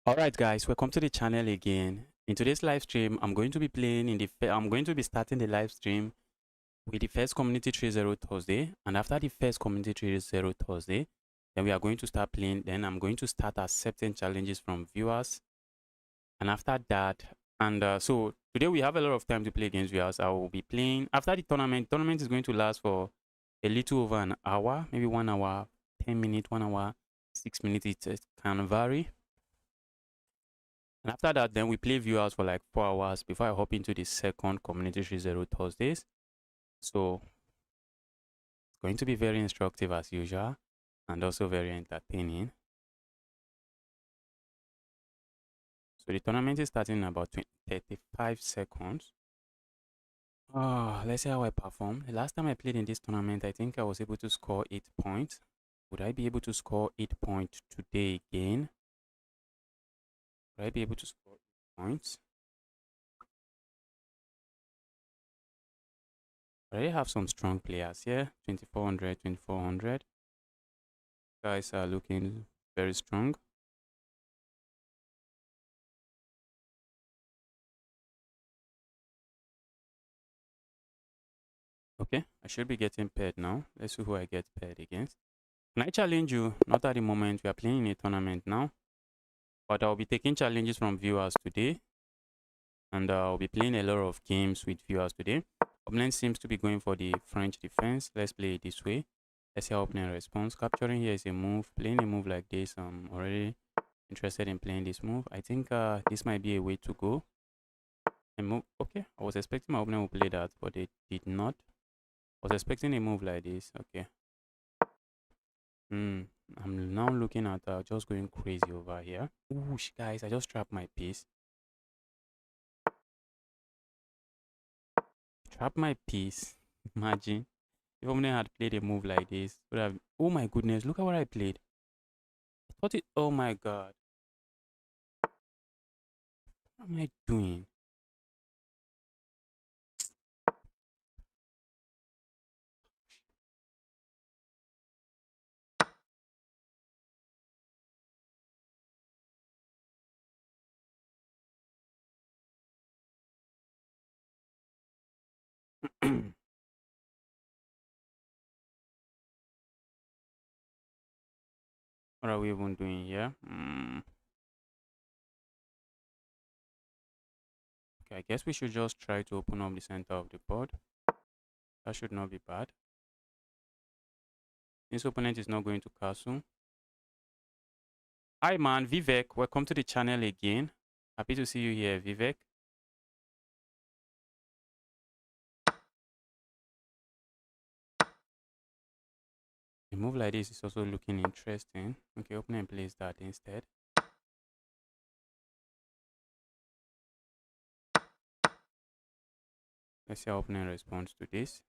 Alright guys, welcome to the channel again. In today's live stream, I'm going to be playing I'm going to be starting the live stream with the first community 3-0 Thursday, and after the first community 3-0 Thursday, then we are going to start playing. Then I'm going to start accepting challenges from viewers, and after that, so today we have a lot of time to play against viewers. I will be playing after the tournament. Tournament is going to last for a little over an hour, maybe 1 hour 10 minutes, 1 hour 6 minutes. It can vary. And after that, then we play viewers for like 4 hours before I hop into the second community 3-0 Thursdays. So it's going to be very instructive as usual and also very entertaining. So the tournament is starting in about 35 seconds. Let's see how I perform. The last time I played in this tournament, I think I was able to score 8 points. Would I be able to score 8 points today again? Would I be able to score 8 points? I already have some strong players here. 2400, 2400. Guys are looking very strong. Okay, I should be getting paired now. Let's see who I get paired against. Can I challenge you? Not at the moment. We are playing in a tournament now. But I'll be taking challenges from viewers today. And I'll be playing a lot of games with viewers today. Opponent seems to be going for the French defense. Let's play it this way. Let's see how opponent responds. Capturing here is a move. Playing a move like this, I'm already interested in playing this move. I think this might be a way to go. And move. Okay, I was expecting my opponent would play that, but they did not. I was expecting a move like this. Okay. I'm now looking at just going crazy over here. Ooh, guys, I just trapped my piece. Trap my piece. Imagine if opponent had played a move like this. Would have. Oh my goodness! Look at what I played. I thought it. Oh my god! What am I doing? What are we even doing here? Okay, I guess we should just try to open up the center of the board. That should not be bad. This opponent is not going to castle. Hi man, Vivek. Welcome to the channel again. Happy to see you here, Vivek. A move like this is also looking interesting. Okay, opponent plays that instead. Let's see how opponent responds to this.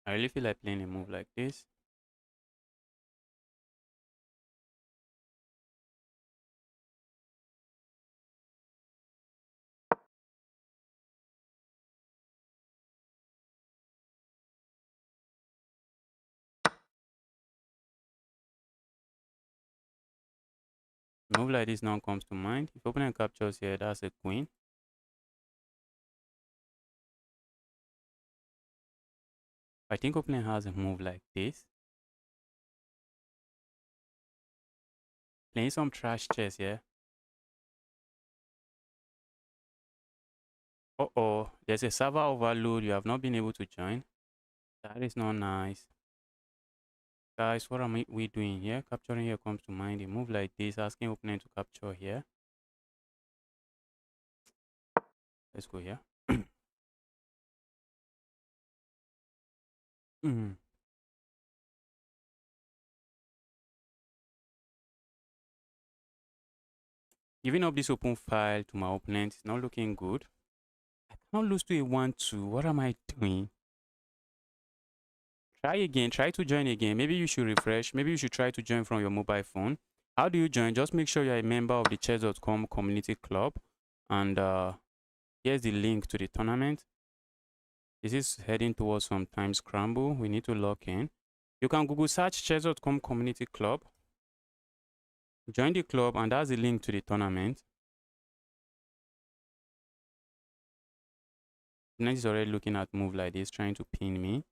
I really feel like playing a move like this. A move like this now comes to mind. If opponent captures here, that's a queen. I think opponent has a move like this. Playing some trash chess here. Uh-oh, there's a server overload. You have not been able to join. That is not nice. Guys, what are we doing here? Capturing here comes to mind. A move like this, asking opponent to capture here. Let's go here. Giving up this open file to my opponent is not looking good. I cannot lose to a 1-2. What am I doing? Try again. Try to join again. Maybe you should refresh. Maybe you should try to join from your mobile phone. How do you join? Just make sure you're a member of the chess.com community club. And here's the link to the tournament. This is heading towards some time scramble. We need to log in. You can Google search chess.com community club. Join the club, and that's the link to the tournament. Opponent is already looking at move like this, trying to pin me.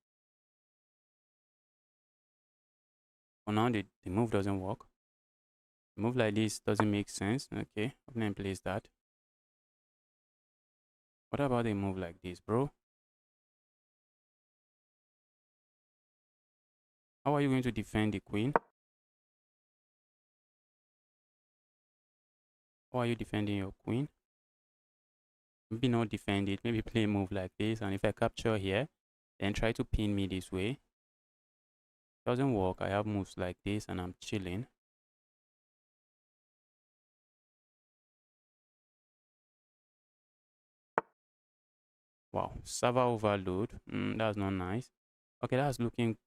For now, the move doesn't work. Move like this doesn't make sense. Okay, opponent plays that. What about a move like this, bro? How are you going to defend the queen? How are you defending your queen? Maybe not defend it. Maybe play a move like this. And if I capture here, then try to pin me this way. Doesn't work. I have moves like this and I'm chilling. Wow, server overload. That's not nice. Okay, that's looking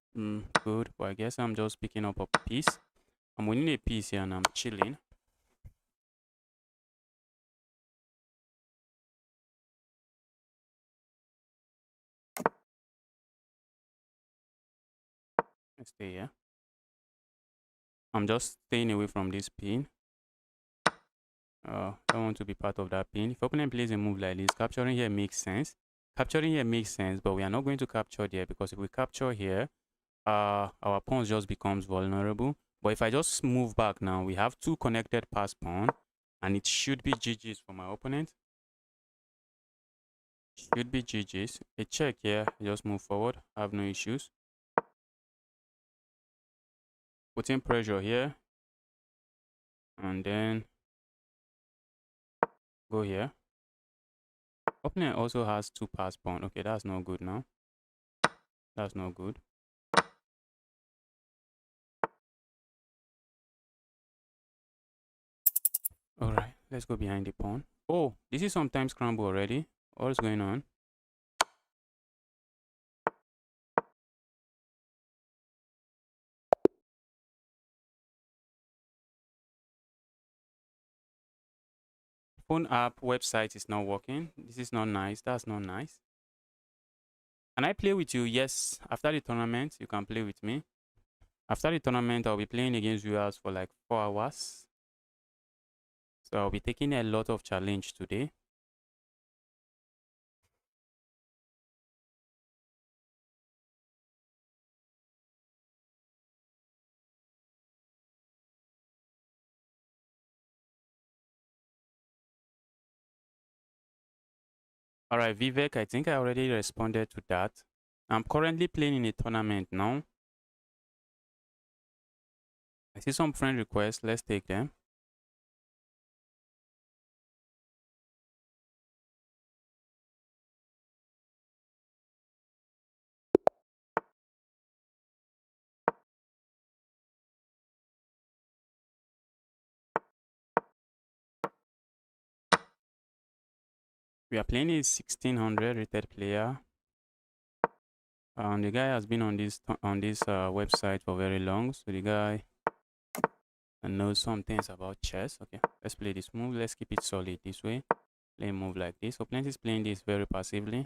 good, but I guess I'm just picking up a piece. I'm winning a piece here and I'm chilling. Let's stay here. I'm just staying away from this pin. Don't want to be part of that pin. If opponent plays a move like this, capturing here makes sense. Capturing here makes sense, but we are not going to capture there, because if we capture here, our pawn just becomes vulnerable. But if I just move back now, we have two connected pass pawn, and it should be GG's for my opponent. Should be GG's. A check here, just move forward, have no issues. Putting pressure here, and then go here. Opponent also has two pass pawn. Okay, that's not good now. That's not good. Alright, let's go behind the pawn. Oh, this is sometimes scramble already. What's going on? Phone app website is not working. This is not nice. That's not nice. Can I play with you? Yes. After the tournament, you can play with me. After the tournament, I'll be playing against viewers for like 4 hours. So I'll be taking a lot of challenge today. Alright, Vivek, I think I already responded to that. I'm currently playing in a tournament now. I see some friend requests. Let's take them. We are playing a 1600 rated player. The guy has been on this website for very long, so the guy knows some things about chess. Okay, let's play this move. Let's keep it solid this way. Play a move like this. Opponent is playing this very passively.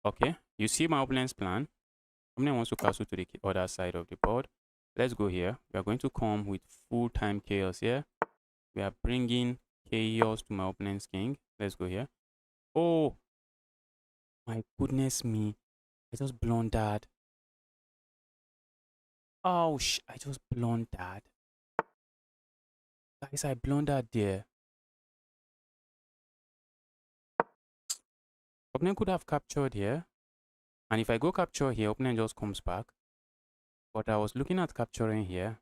Okay, you see my opponent's plan. Opponent wants to castle to the other side of the board. Let's go here. We are going to come with full-time chaos here. We are bringing chaos to my opponent's king. Let's go here. Oh, my goodness me. I just blundered. Oh, I just blundered. Guys, I blundered there. Opponent could have captured here. And if I go capture here, opponent just comes back. But I was looking at capturing here.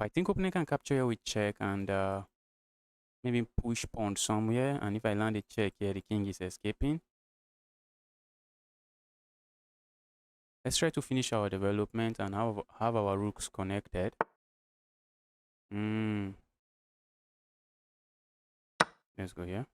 I think opponent can capture here with check and maybe push pawn somewhere. And if I land a check here, the king is escaping. Let's try to finish our development and have our rooks connected. Let's go here.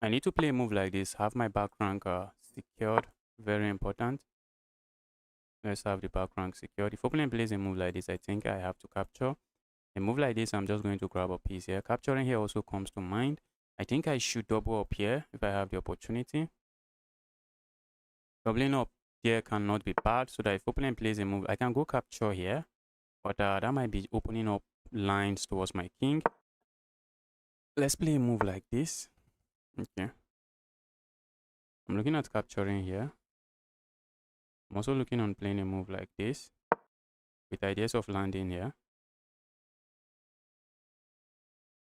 I need to play a move like this, have my back rank secured. Very important. Let's have the back rank secured. If opponent plays a move like this, I think I have to capture. A move like this, I'm just going to grab a piece here. Capturing here also comes to mind. I think I should double up here if I have the opportunity. Doubling up here cannot be bad, so that if opponent plays a move, I can go capture here. But that might be opening up lines towards my king. Let's play a move like this. Okay. I'm looking at capturing here. I'm also looking on playing a move like this with ideas of landing here.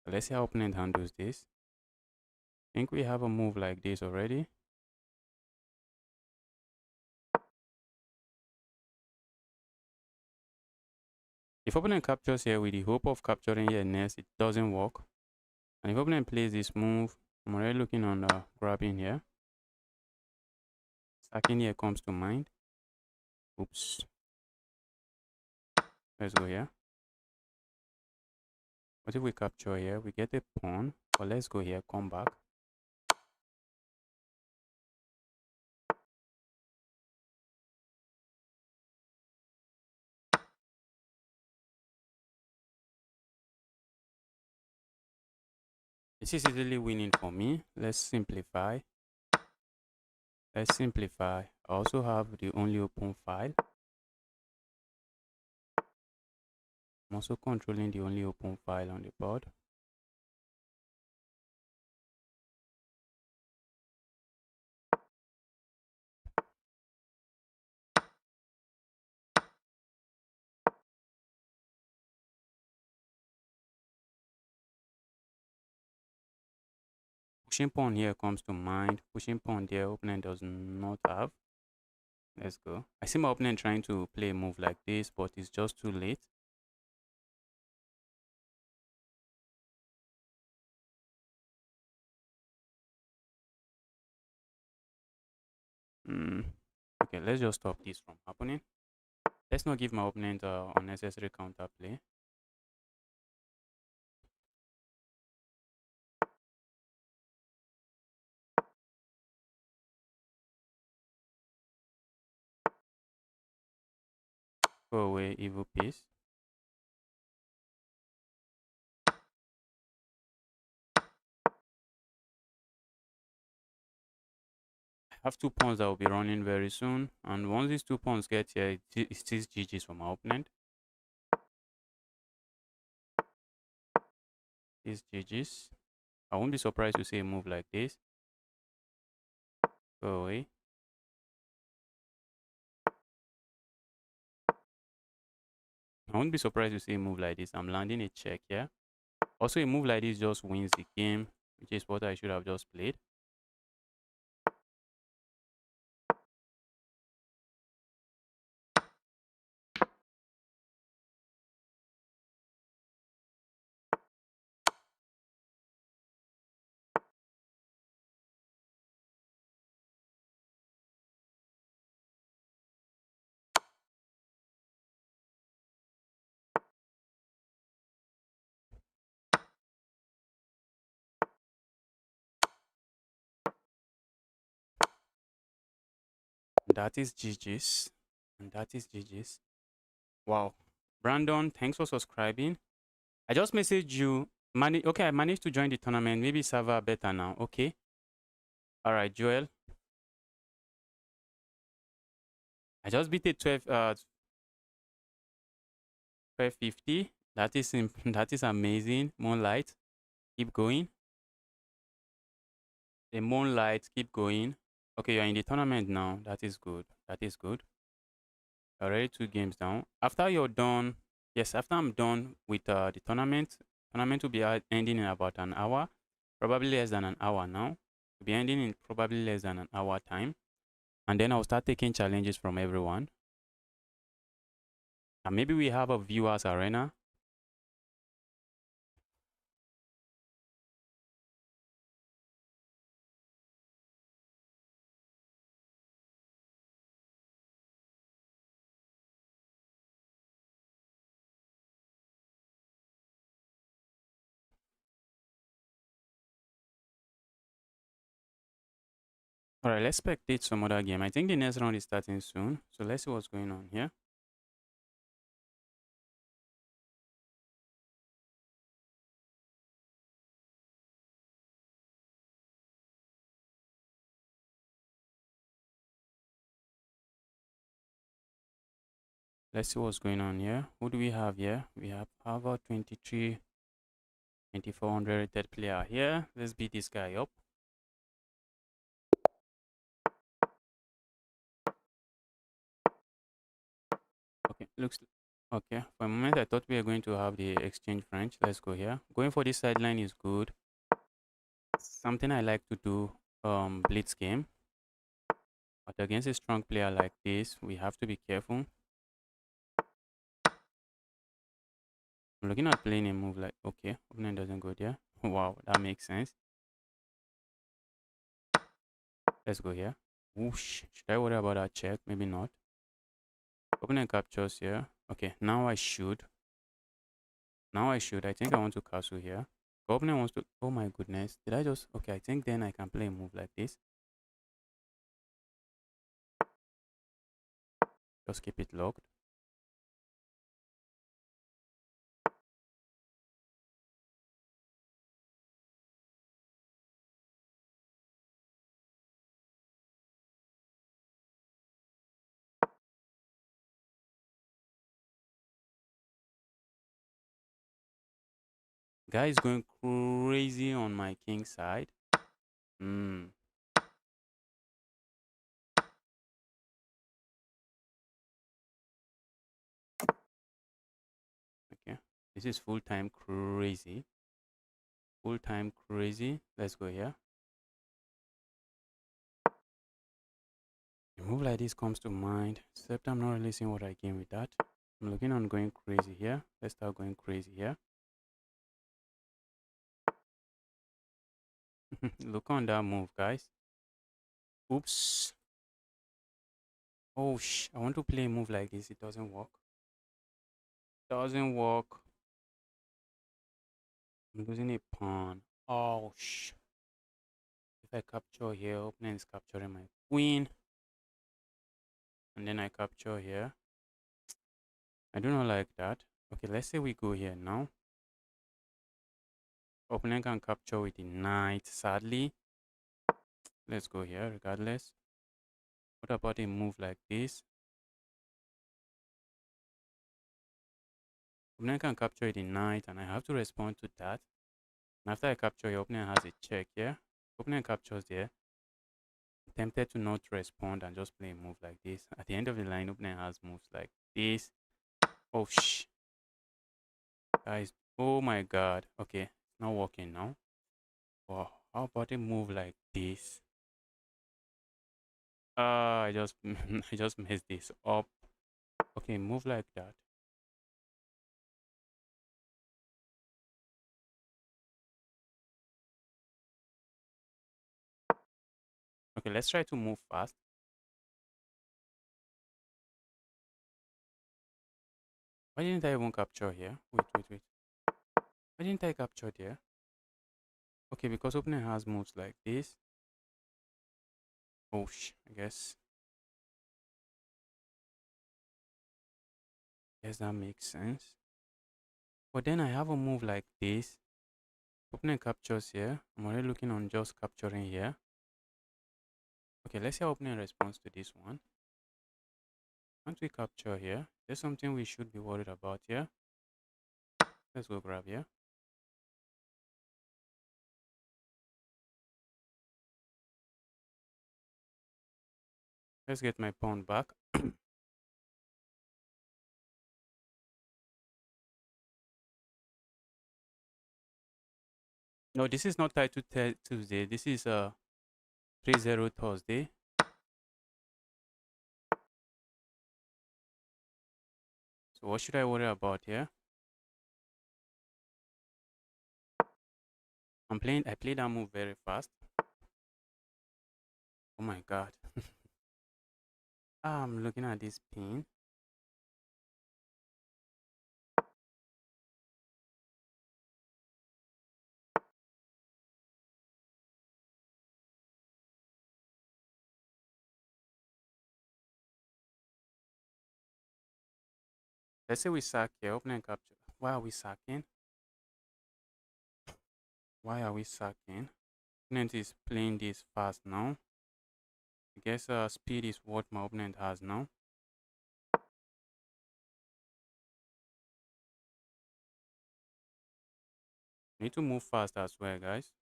Let's see how opponent handles this. I think we have a move like this already. If opponent captures here with the hope of capturing here next, it doesn't work. And if opponent plays this move, I'm already looking on grabbing here. Stacking here comes to mind. Oops. Let's go here. What if we capture here? We get a pawn. But let's go here, come back. This is easily winning for me. Let's simplify. Let's simplify. I also have the only open file. I'm also controlling the only open file on the board. Pushing pawn here comes to mind. Pushing pawn there, opponent does not have. Let's go. I see my opponent trying to play a move like this, but it's just too late. Okay, let's just stop this from happening. Let's not give my opponent unnecessary counter play. Go away, evil piece. I have 2 pawns that will be running very soon, and once these 2 pawns get here, it's just GG's for my opponent. It's GG's. I won't be surprised to see a move like this. Go away. I won't be surprised to see a move like this. I'm landing a check here. Also, a move like this just wins the game, which is what I should have just played. That is GG's. And that is GG's. Wow. Brandon, thanks for subscribing. I just messaged you. Okay, I managed to join the tournament. Maybe server better now. Okay. All right, Joel. I just beat a 1250. That is that is amazing. Moonlight. Keep going. The Moonlight. Keep going. Okay, you're in the tournament now. That is good. That is good. Already 2 games down. After you're done, yes, after I'm done with the tournament will be ending in about an hour, probably less than an hour now. Will be ending in probably less than an hour time, and then I'll start taking challenges from everyone. And maybe we have a viewers arena. All right, let's spectate some other game. I think the next round is starting soon. So let's see what's going on here. Let's see what's going on here. Who do we have here? We have Harvard 23, 2400 rated player here. Let's beat this guy up. Okay, looks okay. For a moment, I thought we were going to have the exchange French. Let's go here. Going for this sideline is good. Something I like to do, blitz game. But against a strong player like this, we have to be careful. I'm looking at playing a move like, okay, opponent doesn't go there. Wow, that makes sense. Let's go here. Whoosh. Should I worry about that check? Maybe not. Opponent captures here. Okay, now I should. I think I want to castle here. The opponent wants to. Oh my goodness. Did I just. Okay, I think then I can play a move like this. Just keep it locked. Guy is going crazy on my king side. Hmm. Okay. This is full time crazy. Full time crazy. Let's go here. A move like this comes to mind, except I'm not really seeing what I gain with that. I'm looking on going crazy here. Let's start going crazy here. Look on that move, guys. Oops. Oh, I want to play a move like this. It doesn't work. Doesn't work. I'm losing a pawn. Oh, if I capture here, opponent is capturing my queen. And then I capture here. I do not like that. Okay, let's say we go here now. Opponent can capture with the knight, sadly. Let's go here regardless. What about a move like this? Opponent can capture with the knight and I have to respond to that. And after I capture, your opponent has a check here. Opponent captures there. I'm tempted to not respond and just play a move like this. At the end of the line, opponent has moves like this. Oh, guys. Oh my god. Okay, it's not working now. Wow. How about a move like this? I just I just messed this up. Okay, move like that. Okay, let's try to move fast. Why didn't I even capture here? Wait. Why didn't I capture there? Okay, because opponent has moves like this. Oh, I guess. Yes, that makes sense. But then I have a move like this. Opponent captures here. I'm already looking on just capturing here. Okay, let's see how opponent responds to this one. Once we capture here, there's something we should be worried about here. Let's go grab here. Let's get my pawn back. No, this is not tied to Tuesday. This is 3-0 Thursday. So what should I worry about here? I played that move very fast. Oh my god. I'm looking at this pin. Let's say we sack here, open and capture. Why are we sacking? Why are we sacking? Opponent is playing this fast now. I guess speed is what my opponent has now. Need to move fast as well, guys.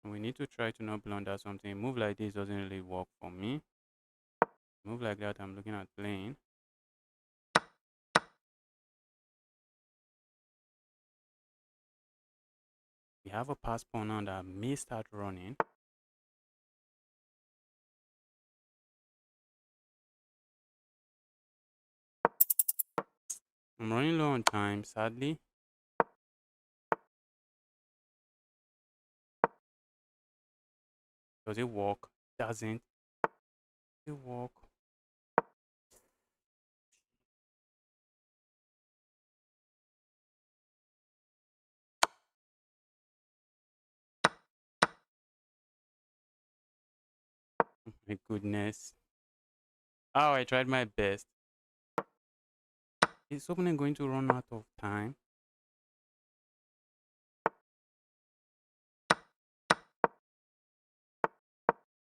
And we need to try to not blunder something. A move like this doesn't really work for me. Move like that, I'm looking at playing. We have a pass pawn now that may start running. I'm running low on time, sadly. Does it work? Doesn't. Does it work? Oh my goodness. Oh, I tried my best. Is opponent going to run out of time?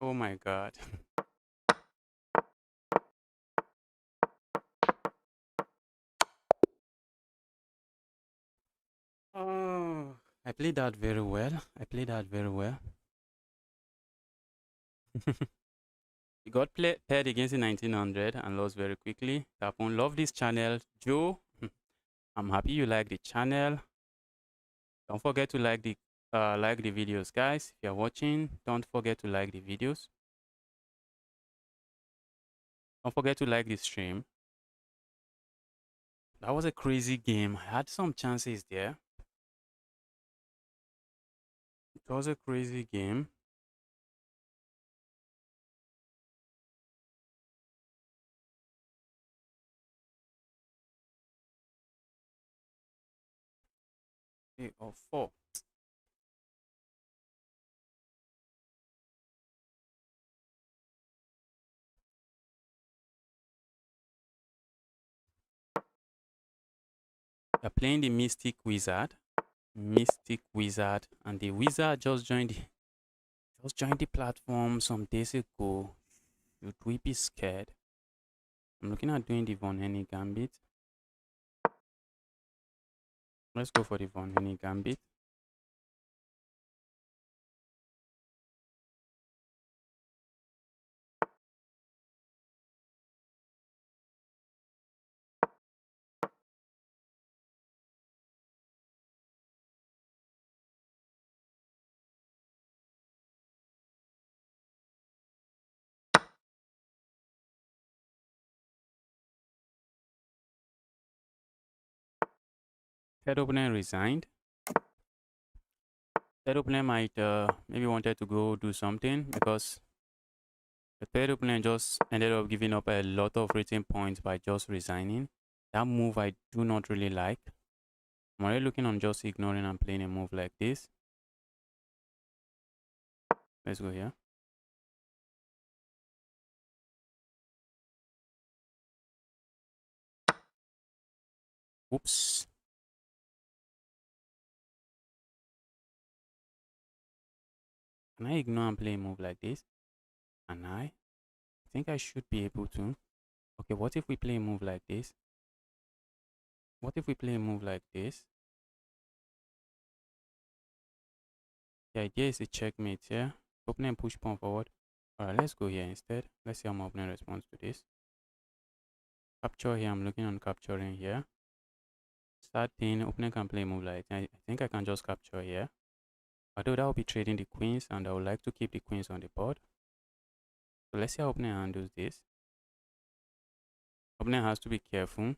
Oh my god. Oh, I played that very well. I played that very well. He got paired against the 1900 and lost very quickly. Tapon, love this channel. Joe, I'm happy you like the channel. Don't forget to like the videos, guys. If you're watching, don't forget to like the videos. Don't forget to like the stream. That was a crazy game. I had some chances there. It was a crazy game. Three or four. They're playing the Mystic Wizard. Mystic Wizard, and the Wizard just joined the platform some days ago. Should we be scared? I'm looking at doing the Von Henny Gambit. Let's go for the Von Henny Gambit. Third opponent resigned. Third opponent might maybe wanted to go do something because the third opponent just ended up giving up a lot of rating points by just resigning. That move I do not really like. I'm already looking on just ignoring and playing a move like this. Let's go here. Oops. Can I ignore and play a move like this? Can I think I should be able to. Okay, what if we play a move like this? What if we play a move like this? The idea is a checkmate here. Opponent push pawn forward. Alright, let's go here instead. Let's see how my opponent responds to this. Capture here. I'm looking on capturing here. Start pin. Opponent can play a move like I think I can just capture here. Although that will be trading the queens, and I would like to keep the queens on the board. So let's see how opponent handles this. Opponent has to be careful.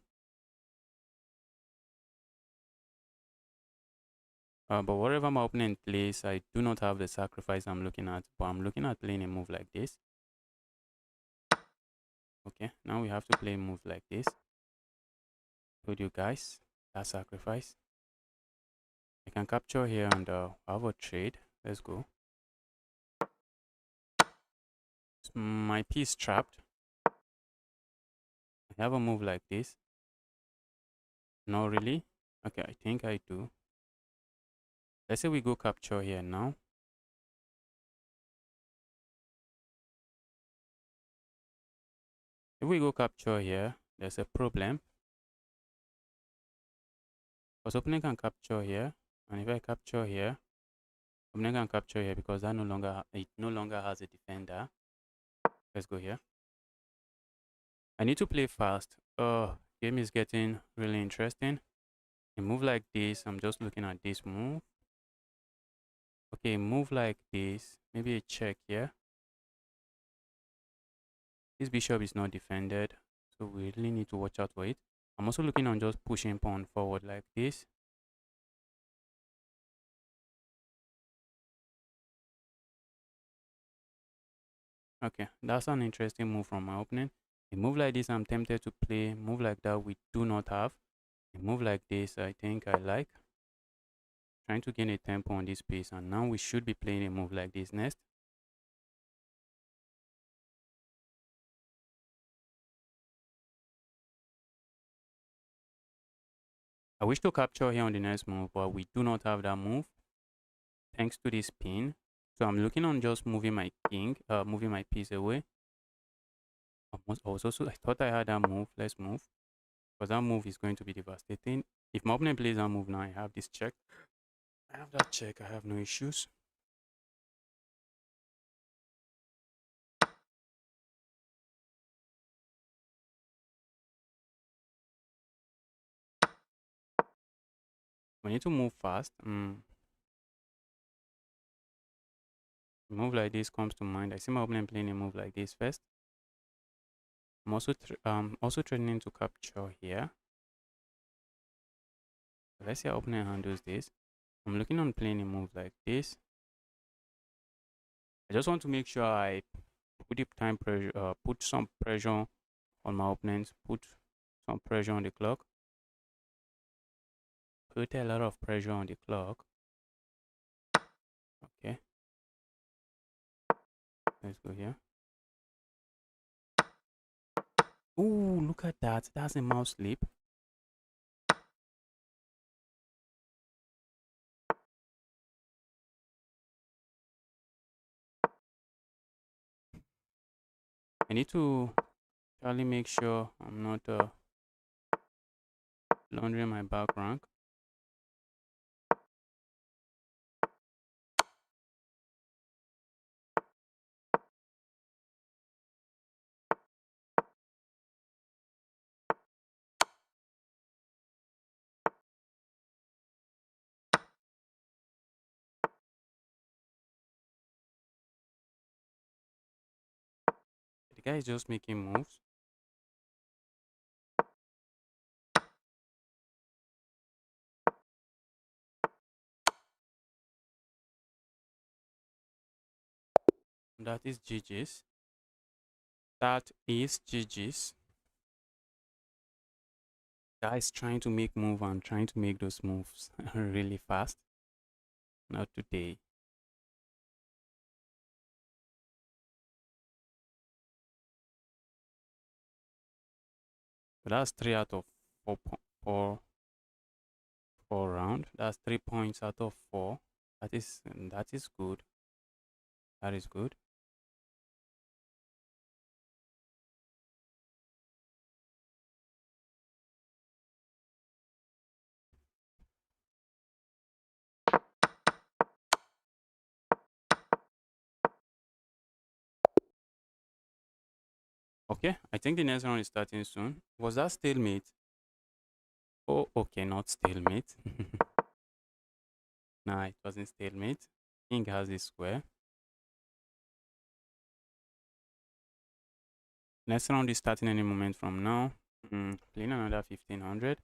But whatever my opponent plays, I do not have the sacrifice I'm looking at. But I'm looking at playing a move like this. Okay, now we have to play a move like this. Told you guys, that sacrifice. I can capture here and have a trade. Let's go. My piece trapped. have a move like this. Not really. Okay, I think I do. Let's say we go capture here now. If we go capture here, there's a problem. Because opponent can capture here, and if I capture here, opponent can capture here because that it no longer has a defender. Let's go here. I need to play fast. Oh, game is getting really interesting. A move like this, I'm just looking at this move. Okay, move like this, maybe a check here. This bishop is not defended, so we really need to watch out for it. I'm also looking on just pushing pawn forward like this. Okay, that's an interesting move from my opponent. A move like this, I'm tempted to play. Move like that, we do not have. A move like this, I think I like. Trying to gain a tempo on this piece, and now we should be playing a move like this next. I wish to capture here on the next move, but we do not have that move thanks to this pin. So I'm looking on just moving my moving my piece away. I thought I had that move. Let's move. Because that move is going to be devastating. If my opponent plays that move now, I have this check. I have that check. I have no issues. We need to move fast. A move like this comes to mind. I see my opponent playing a move like this first. I'm also threatening to capture here. Let's see how opponent handles this. I'm looking on playing a move like this. I just want to make sure I put some pressure on my opponent, put some pressure on the clock. Put a lot of pressure on the clock. Okay. Let's go here. Ooh, look at that. That's a mouse slip. I need to really make sure I'm not laundering my back rank. The guy is just making moves. That is GG's. That is GG's. Guys trying to make move and trying to make those moves really fast. Not today. But that's 3 out of 4, 4 round. That's 3 points out of 4. That is good. That is good. Okay, I think the next round is starting soon. Was that stalemate? Oh, okay, not stalemate. Nah, it wasn't stalemate. King has this square. Next round is starting any moment from now. Playing another 1500.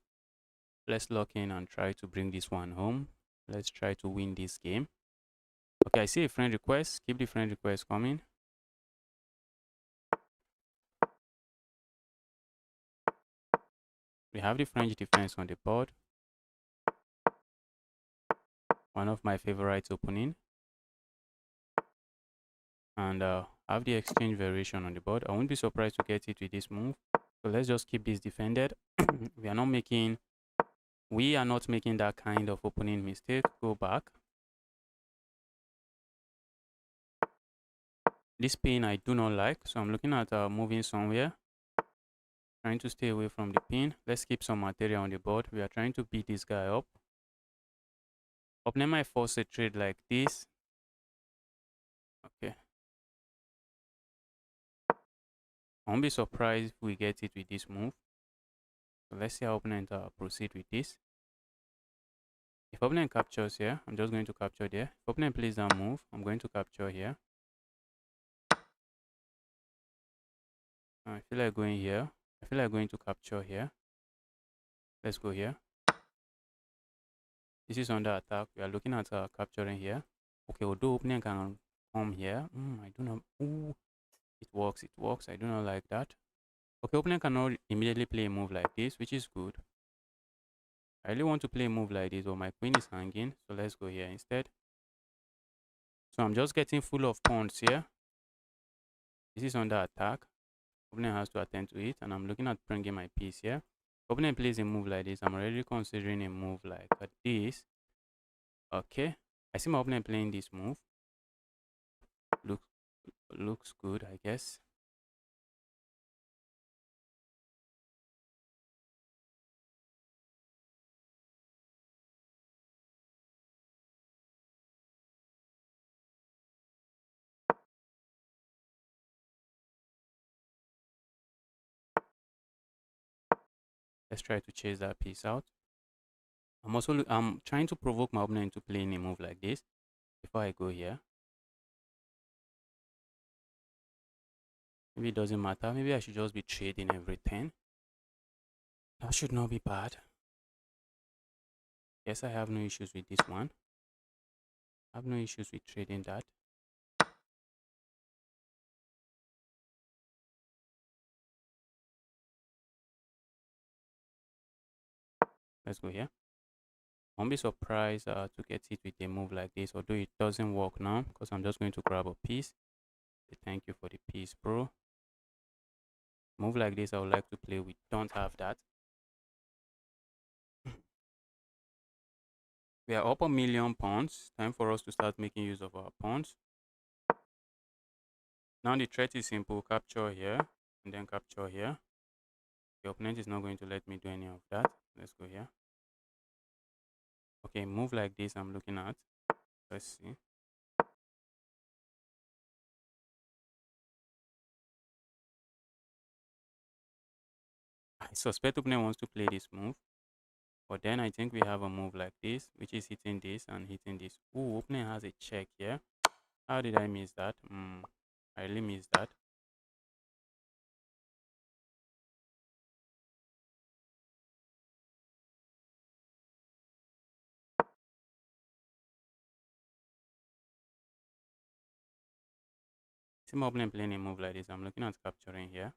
Let's lock in and try to bring this one home. Let's try to win this game. Okay, I see a friend request. Keep the friend request coming. We have the French defense on the board. One of my favorites opening. And have the exchange variation on the board. I won't be surprised to get it with this move So let's just keep this defended. we are not making that kind of opening mistake. Go back. This pin I do not like, so I'm looking at moving somewhere. Trying to stay away from the pin. Let's keep some material on the board. We are trying to beat this guy up. Opponent might force a trade like this. Okay. I won't be surprised if we get it with this move. So let's see how opponent proceed with this. If opponent captures here, I'm just going to capture there. If opponent plays that move, I'm going to capture here. I feel like going here. I feel like going to capture here. Let's go here. This is under attack. We are looking at capturing here. Okay, although opening can come here. I do not. Ooh, it works. It works. I do not like that. Okay, opening cannot immediately play a move like this, which is good. I really want to play a move like this, but my queen is hanging. So let's go here instead. So I'm just getting full of pawns here. This is under attack. Opponent has to attend to it, and I'm looking at bringing my piece here. Opponent plays a move like this. I'm already considering a move like this. Okay, I see my opponent playing this move. Looks good, I guess. Let's try to chase that piece out. I'm trying to provoke my opponent to play in a move like this before I go here. Maybe it doesn't matter. Maybe I should just be trading everything. That should not be bad. Yes, I have no issues with this one. I have no issues with trading that. Let's go here. I won't be surprised to get it with a move like this, although it doesn't work now because I'm just going to grab a piece. Thank you for the piece, bro. Move like this I would like to play. We don't have that. We are up £1,000,000. Time for us to start making use of our pawns. Now the threat is simple. Capture here and then capture here. The opponent is not going to let me do any of that. Let's go here. Okay, move like this I'm looking at. Let's see. I suspect opponent wants to play this move. But then I think we have a move like this, which is hitting this and hitting this. Ooh, opponent has a check here. How did I miss that? I really missed that. See my opponent playing a move like this. I'm looking at capturing here.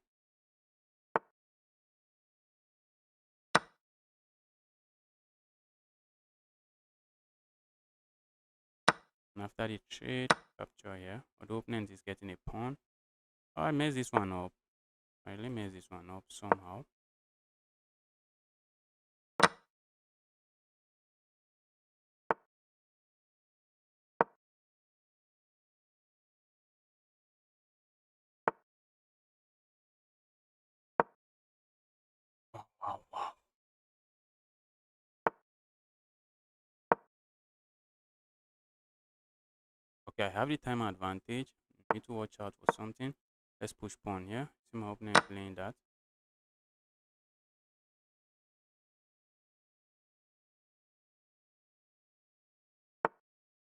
And after the trade, capture here. But the opponent is getting a pawn. Oh, I messed this one up. I really messed this one up somehow. Wow, wow, wow. Okay, I have the time advantage. Need to watch out for something. Let's push pawn here. See my opponent playing that.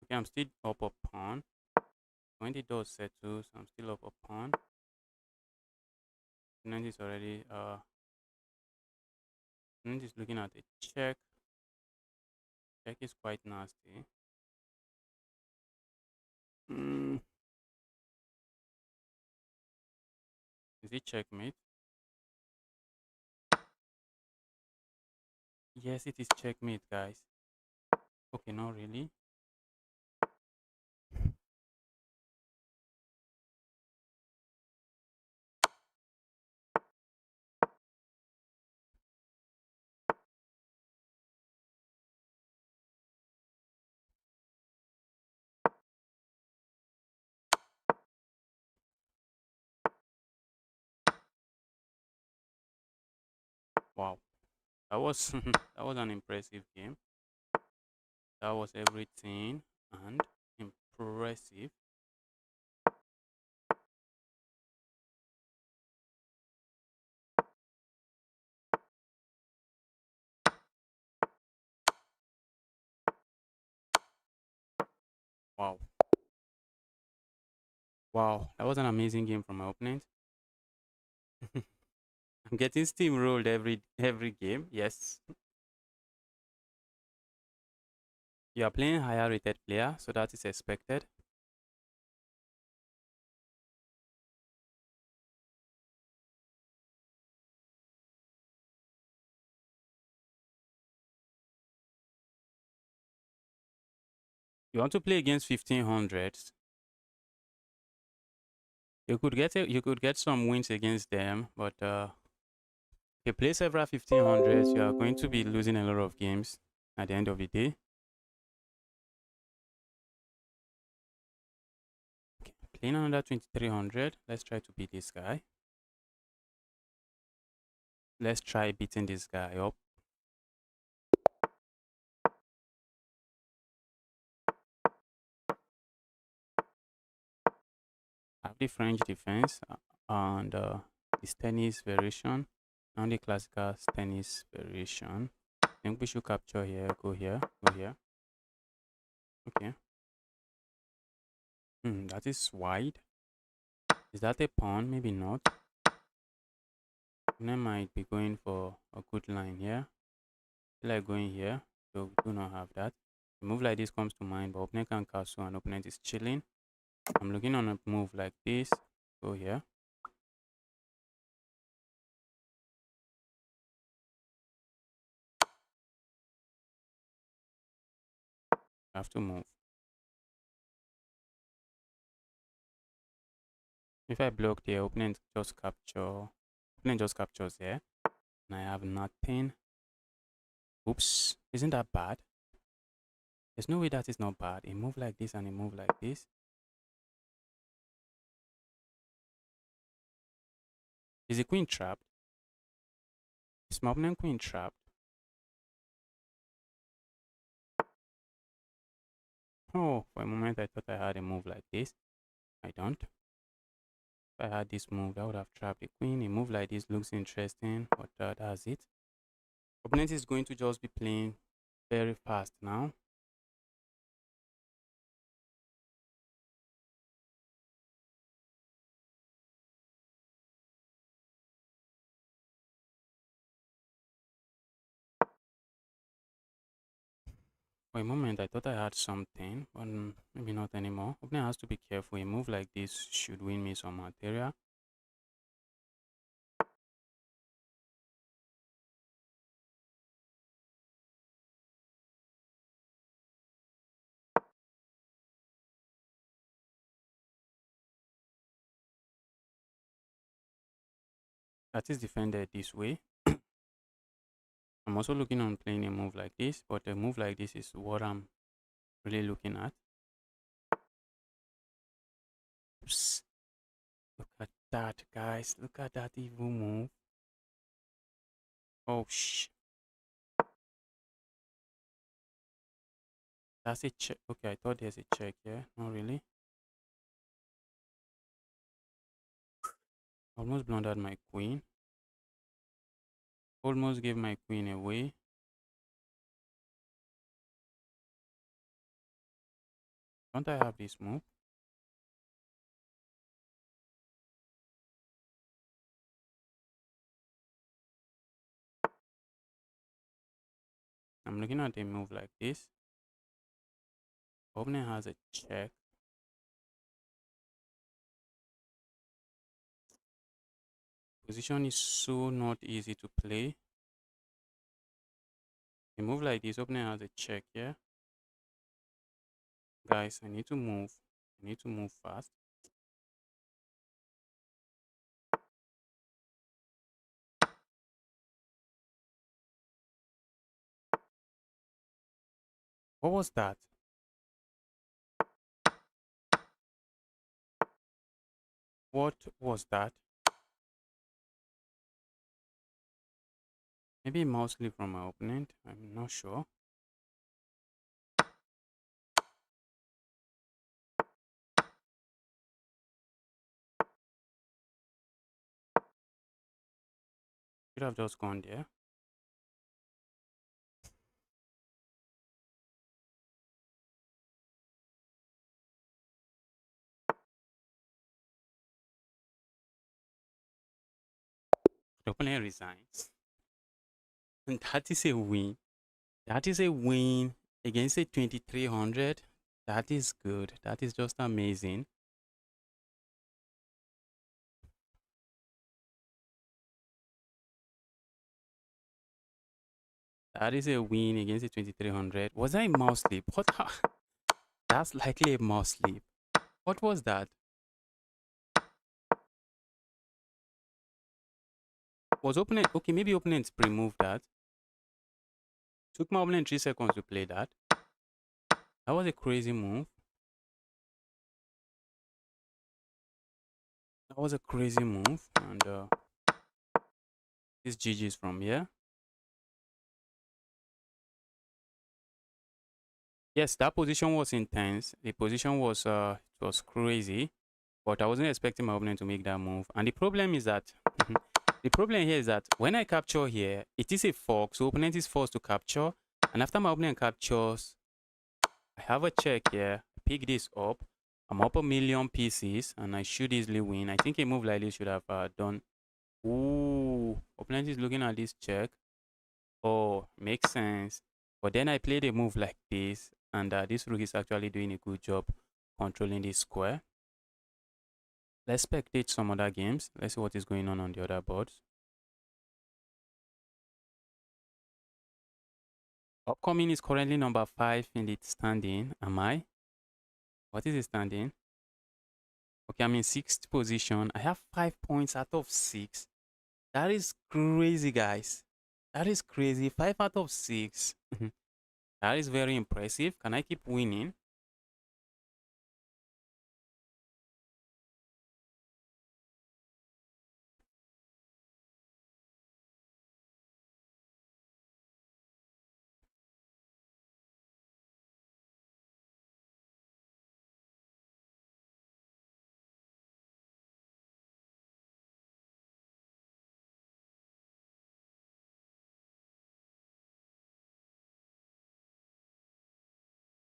Okay, I'm still up a pawn. When the door settles, I'm still up a pawn. Opponent is already opponent is looking at a check. Check is quite nasty. Is it checkmate? Yes, it is checkmate, guys. Okay, not really. Wow, that was that was an impressive game. That was everything and impressive. Wow. Wow, that was an amazing game from my opponent. I'm getting steamrolled every game. Yes. You are playing higher rated player, so that is expected. You want to play against 1500s. You could get some wins against them, but if you play several 1500s, you are going to be losing a lot of games at the end of the day. Okay, playing another 2300. Let's try to beat this guy. Let's try beating this guy up. I have the French defense and this tennis variation. Now the classical tennis variation. I think we should capture here, go here, go here. Okay. That is wide. Is that a pawn? Maybe not. And I might be going for a good line here. I feel like going here, so we do not have that. A move like this comes to mind, but opponent can castle and opponent is chilling. I'm looking on a move like this. Go here. I have to move. If I block there, opponent just captures here. And I have nothing. Oops. Isn't that bad? There's no way that is not bad. A move like this and a move like this. Is the queen trapped? Is my opponent queen trapped? Oh, for a moment I thought I had a move like this. I don't. If I had this move, I would have trapped the queen. A move like this looks interesting, but that's it. Opponent is going to just be playing very fast now. For a moment, I thought I had something, but maybe not anymore. Opponent has to be careful. A move like this should win me some material. That is defended this way. I'm also looking on playing a move like this, but a move like this is what I'm really looking at. Oops. Look at that, guys. Look at that evil move. Oh, shh. That's a check. Okay, I thought there's a check here. Not really. Almost blundered my queen. Almost gave my queen away. Don't I have this move? I'm looking at a move like this. Opponent has a check. Position is so not easy to play. A move like this, opponent has a check here. Guys, I need to move. I need to move fast. What was that? What was that? Maybe mouse slip from my opponent. I'm not sure. Should have just gone there. The opponent resigns. And that is a win. That is a win against a 2300. That is good. That is just amazing. That is a win against a 2300. Was that a mouse slip? What? That's likely a mouse slip. What was that? Was opponent okay? Maybe opponents pre-moved that. Took my opponent 3 seconds to play that. That was a crazy move. That was a crazy move, and this GG's from here. Yes, that position was intense. The position was it was crazy, but I wasn't expecting my opponent to make that move. And the problem is that the problem here is that when I capture here, it is a fork, so opponent is forced to capture. And after my opponent captures, I have a check here. Pick this up. I'm up 1,000,000 pieces, and I should easily win. I think a move like this should have done. Ooh, opponent is looking at this check. Oh, makes sense. But then I played a move like this, and this rook is actually doing a good job controlling this square. Let's spectate some other games. Let's see what is going on the other boards. Upcoming is currently number 5 in the standing. Am I? What is the standing? Okay, I'm in 6th position. I have 5 points out of 6. That is crazy, guys. That is crazy. 5 out of 6. That is very impressive. Can I keep winning?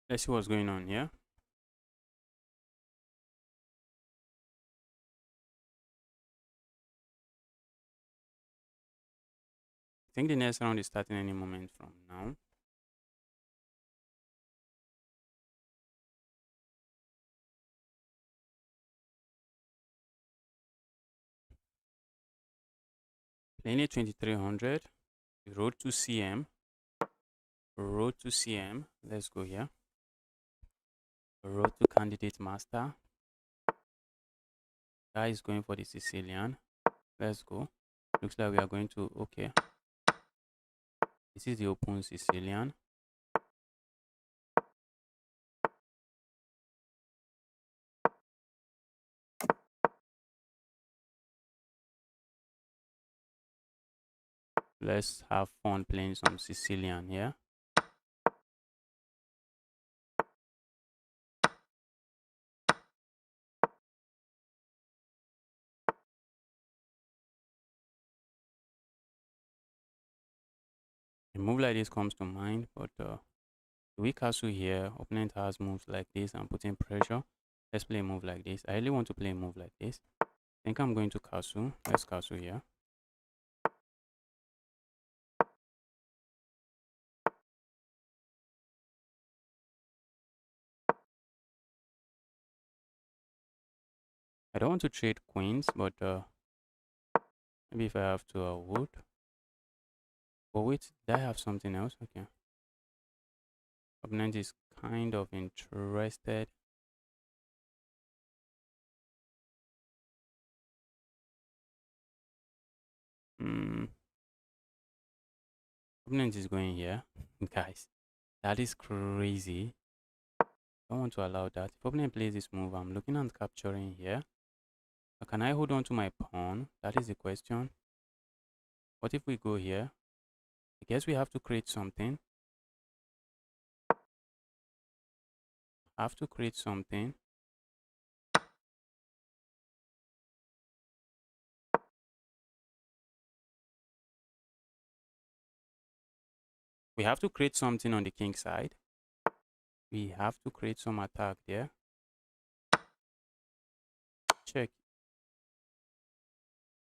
Let's see what's going on here. I think the next round is starting any moment from now. Playing a 2300. Road to CM. Road to CM. Let's go here. Road to candidate master. Guy is going for the Sicilian. Let's go. Looks like we are going to, okay. This is the open Sicilian. Let's have fun playing some Sicilian here. A move like this comes to mind, but we castle here. Opponent has moves like this and putting pressure. Let's play a move like this. I really want to play a move like this. I think I'm going to castle. Let's castle here. I don't want to trade queens, but maybe if I have to, I would. But wait, did I have something else? Okay. Opponent is kind of interested. Opponent is going here. Guys, that is crazy. I don't want to allow that. If opponent plays this move, I'm looking at capturing here. But can I hold on to my pawn? That is the question. What if we go here? I guess we have to create something. Have to create something. We have to create something on the king side. We have to create some attack there. Check.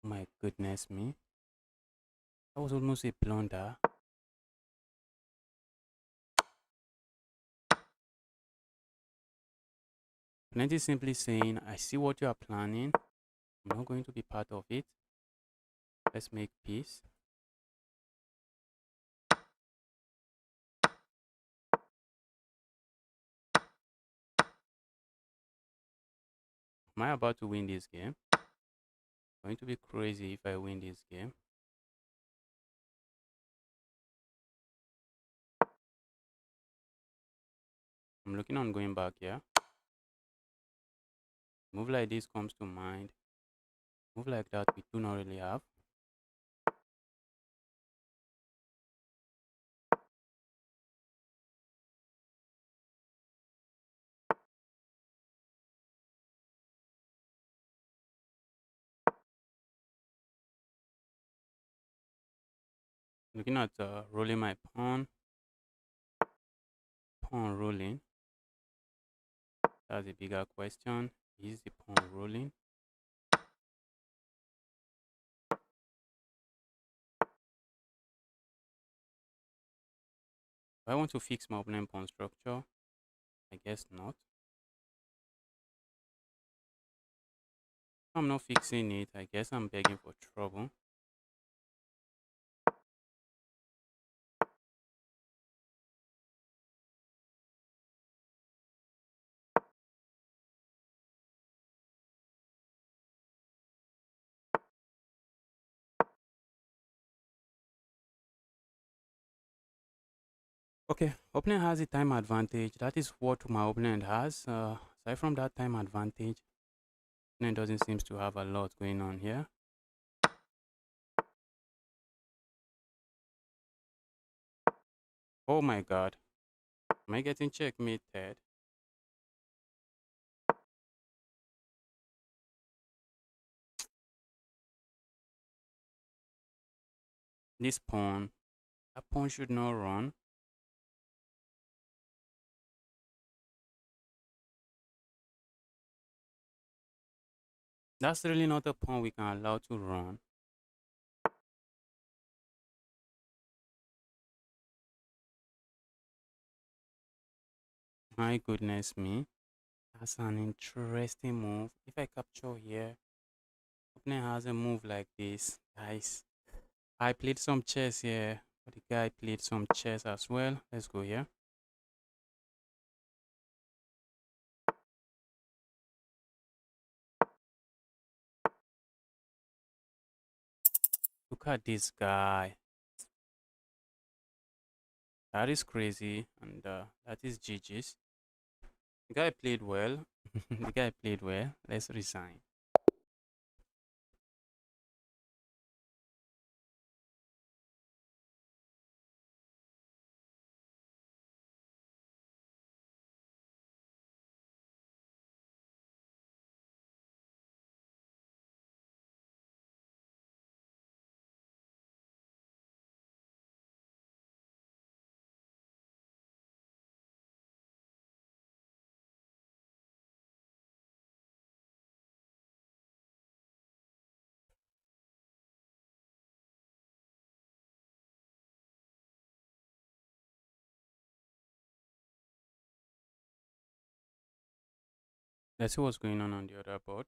My goodness me. That was almost a blunder. Opponent is simply saying, I see what you are planning. I'm not going to be part of it. Let's make peace. Am I about to win this game? It's going to be crazy if I win this game. I'm looking on going back here. Move like this comes to mind. Move like that we do not really have. Looking at rolling my pawn. Pawn rolling. That's a bigger question. Is the pawn rolling? Do I want to fix my opponent pawn structure? I guess not. I'm not fixing it. I guess I'm begging for trouble. Okay, opponent has a time advantage. That is what my opponent has. Aside from that time advantage, opponent doesn't seem to have a lot going on here. Oh my god. Am I getting checkmated? This pawn. That pawn should not run. That's really not a pawn we can allow to run. My goodness me. That's an interesting move. If I capture here, opponent has a move like this. Guys, I played some chess here, but the guy played some chess as well. Let's go here. Look at this guy. That is crazy, and that is GG's. The guy played well. The guy played well. Let's resign. Let's see what's going on the other board.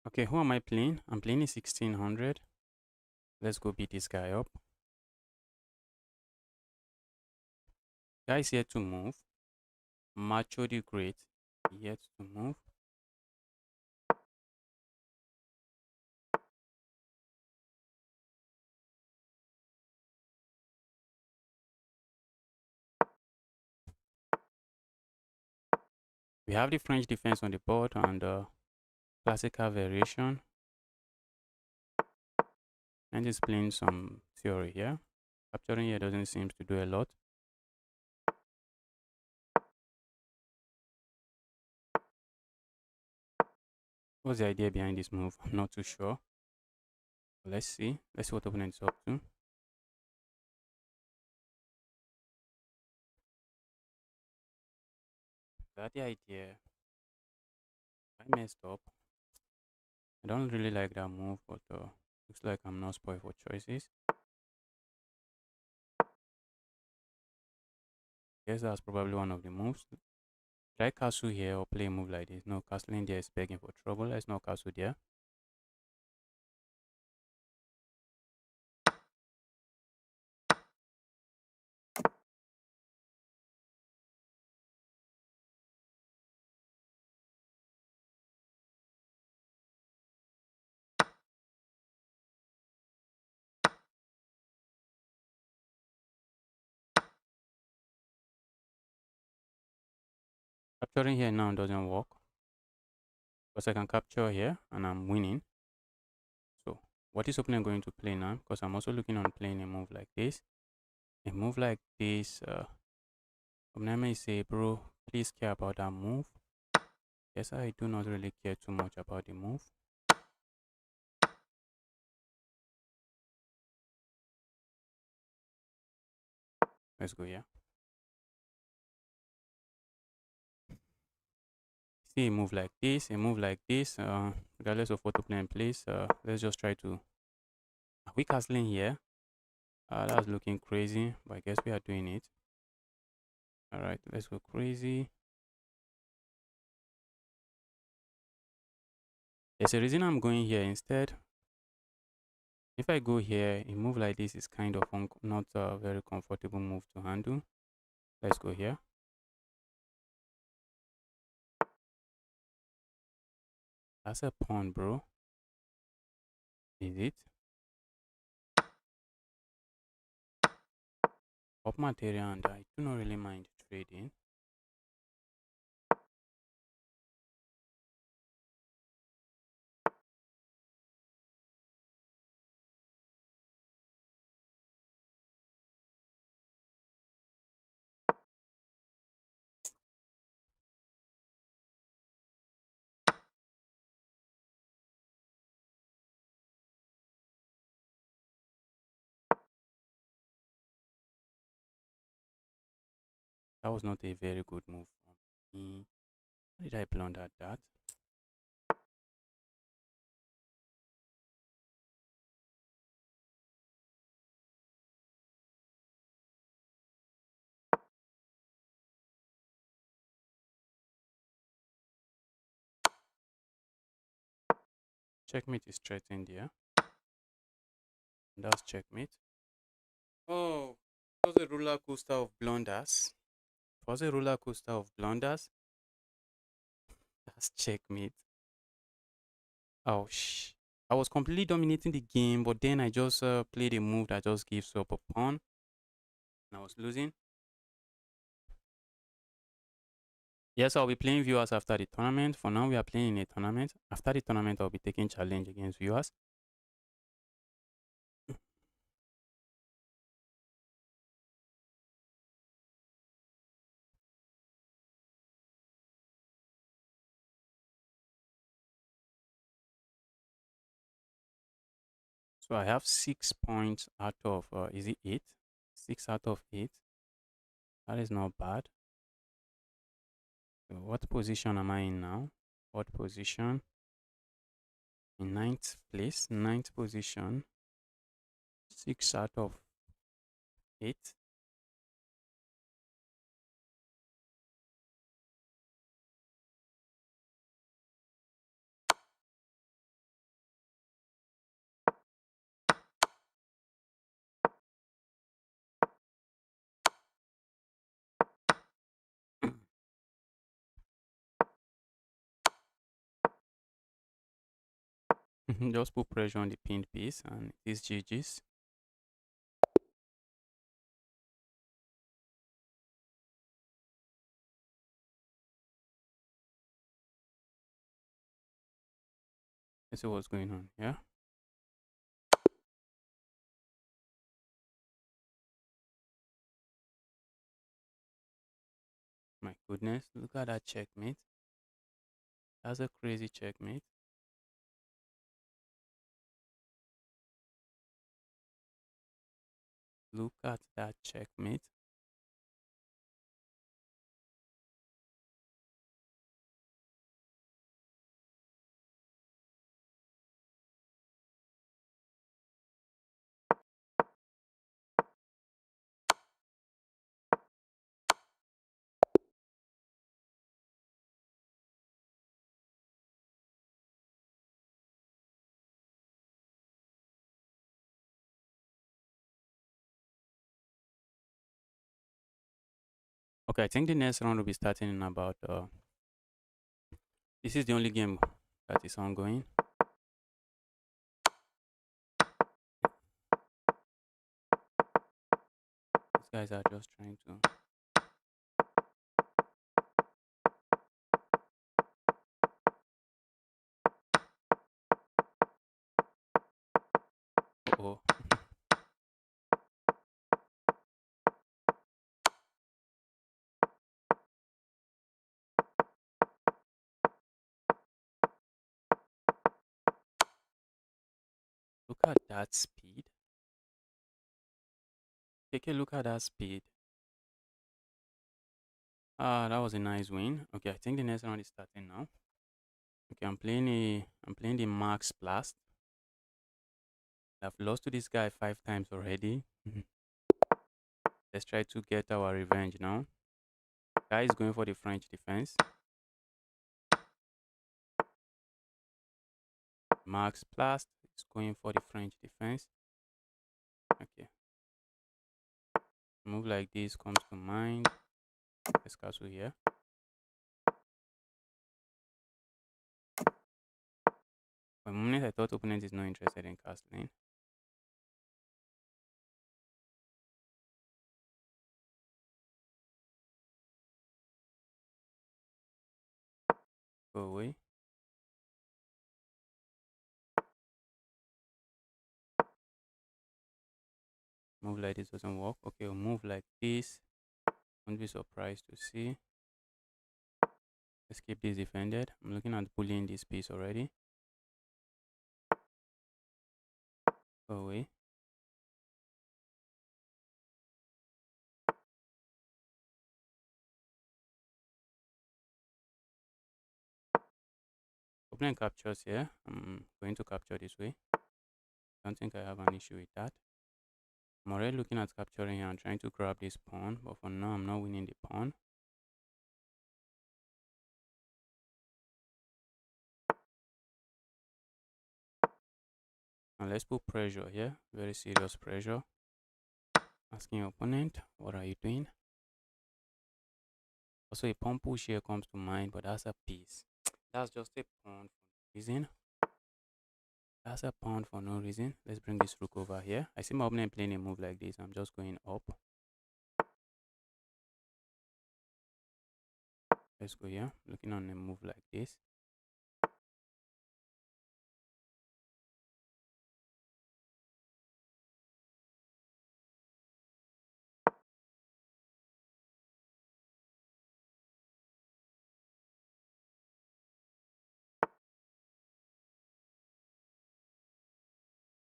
Okay, who am I playing? I'm playing a 1600. Let's go beat this guy up. Guy's here to move. Macho the Great. Yet to move. We have the French defense on the board and classical variation. And it's playing some theory here. Capturing here doesn't seem to do a lot. What's the idea behind this move? I'm not too sure. But let's see. Let's see what opponent is up to. That the idea. I messed up. I don't really like that move, but looks like I'm not spoiled for choices. Guess that's probably one of the moves. Should I castle here or play a move like this? No, castling there is begging for trouble. Let's not castle there. Capturing here now doesn't work. Because I can capture here and I'm winning. So what is opponent going to play now? Because I'm also looking on playing a move like this. A move like this, opponent may say, bro, please care about that move. Yes, I do not really care too much about the move. Let's go here. See a move like this, a move like this, regardless of what opponent plays. Let's just try to. Are we castling here? That's looking crazy, but I guess we are doing it. All right, let's go crazy. There's a reason I'm going here instead. If I go here, a move like this is kind of not a very comfortable move to handle. Let's go here. That's a pawn, bro. Is it? Up material, and I do not really mind trading. That was not a very good move from me. Why did I blunder that? Checkmate is threatened here. And that's checkmate. Oh, it was a roller coaster of blunders. It was a roller coaster of blunders. That's checkmate. Ouch. I was completely dominating the game, but then I just played a move that just gives up a pawn. And I was losing. Yes, I'll be playing viewers after the tournament. For now, we are playing in a tournament. After the tournament, I'll be taking challenge against viewers. So I have 6 points out of, is it 8? 6 out of 8. That is not bad. So what position am I in now? What position? In ninth place, ninth position. 6 out of 8. Just put pressure on the pinned piece and it is GG's. Let's see what's going on. Yeah. My goodness, look at that checkmate. That's a crazy checkmate. Look at that checkmate. Okay, I think the next round will be starting in about this is the only game that is ongoing. These guys are just trying to. Oh, look at that speed. Take a look at that speed. Ah, that was a nice win. Okay, I think the next round is starting now. Okay, I'm playing the Max Blast. I've lost to this guy 5 times already. Let's try to get our revenge now. Guy is going for the French defense. Max Blast is going for the French defense. Okay. Move like this comes to mind. Let's castle here. For a moment, I thought opponent is not interested in castling. Go away. Move like this doesn't work. Okay, we'll move like this. Don't be surprised to see. Let's keep this defended. I'm looking at bullying this piece already. Go away. Opponent captures here. I'm going to capture this way. Don't think I have an issue with that. I'm already looking at capturing here and trying to grab this pawn, but for now I'm not winning the pawn. Now let's put pressure here, very serious pressure. Asking your opponent, what are you doing? Also a pawn push here comes to mind, but that's a piece. That's just a pawn for no reason. That's a pawn for no reason. Let's bring this rook over here. I see my opponent playing a move like this. I'm just going up. Let's go here. Looking on a move like this.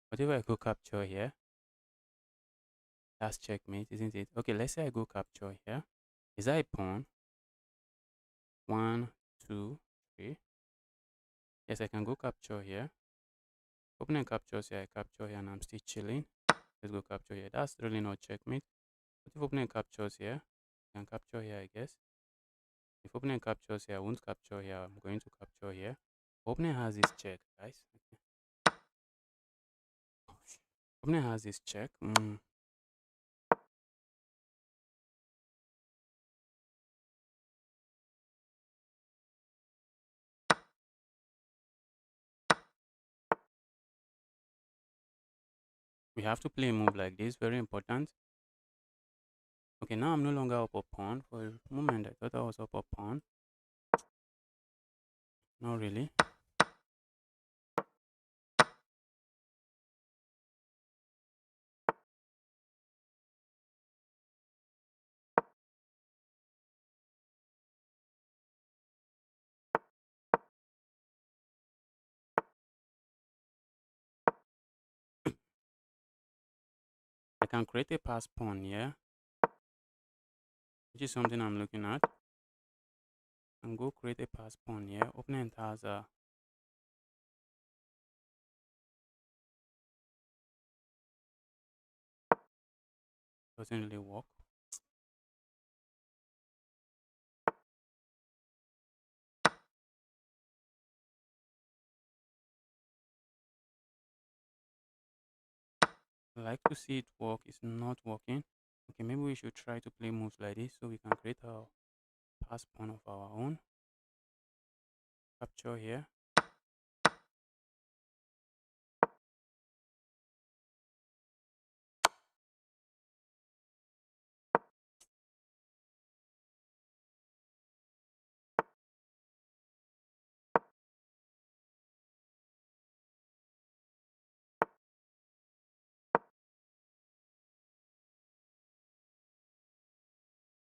Whatever I go capture here, that's checkmate, isn't it? Okay, let's say I go capture here. Is that a pawn? 1, 2, 3. Yes, I can go capture here. Opponent captures here, I capture here, and I'm still chilling. Let's go capture here. That's really not checkmate. But if opponent captures here, I can capture here, I guess. If opponent captures here, I won't capture here. I'm going to capture here. Opponent has this check, guys. Okay. Opponent has this check. We have to play a move like this, very important. Okay, now I'm no longer up a pawn. For a moment, I thought I was up a pawn. Not really. I can create a pass pawn here, which is something I'm looking at. And go create a pass pawn here. Opponent has a doesn't really work. I like to see it work. It's not working. Okay, maybe we should try to play moves like this so we can create a pass pawn of our own. Capture here.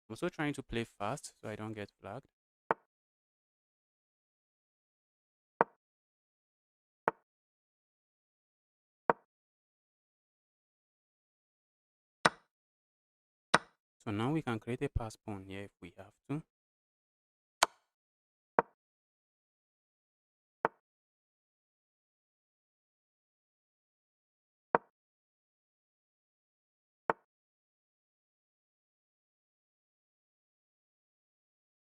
I'm also trying to play fast so I don't get flagged. So now we can create a pass pawn here if we have to.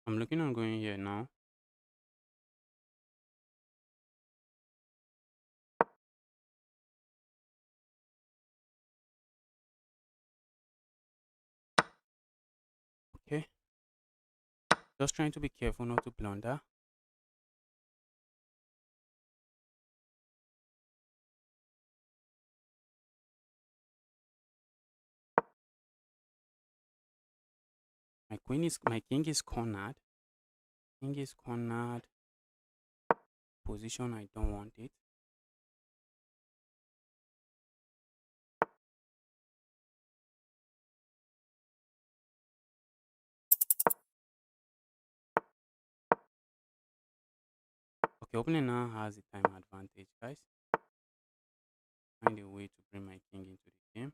I'm looking on going here now. Okay. Just trying to be careful not to blunder. My king is cornered. King is cornered. Position, I don't want it. Okay, opening now has the time advantage, guys. Find a way to bring my king into the game.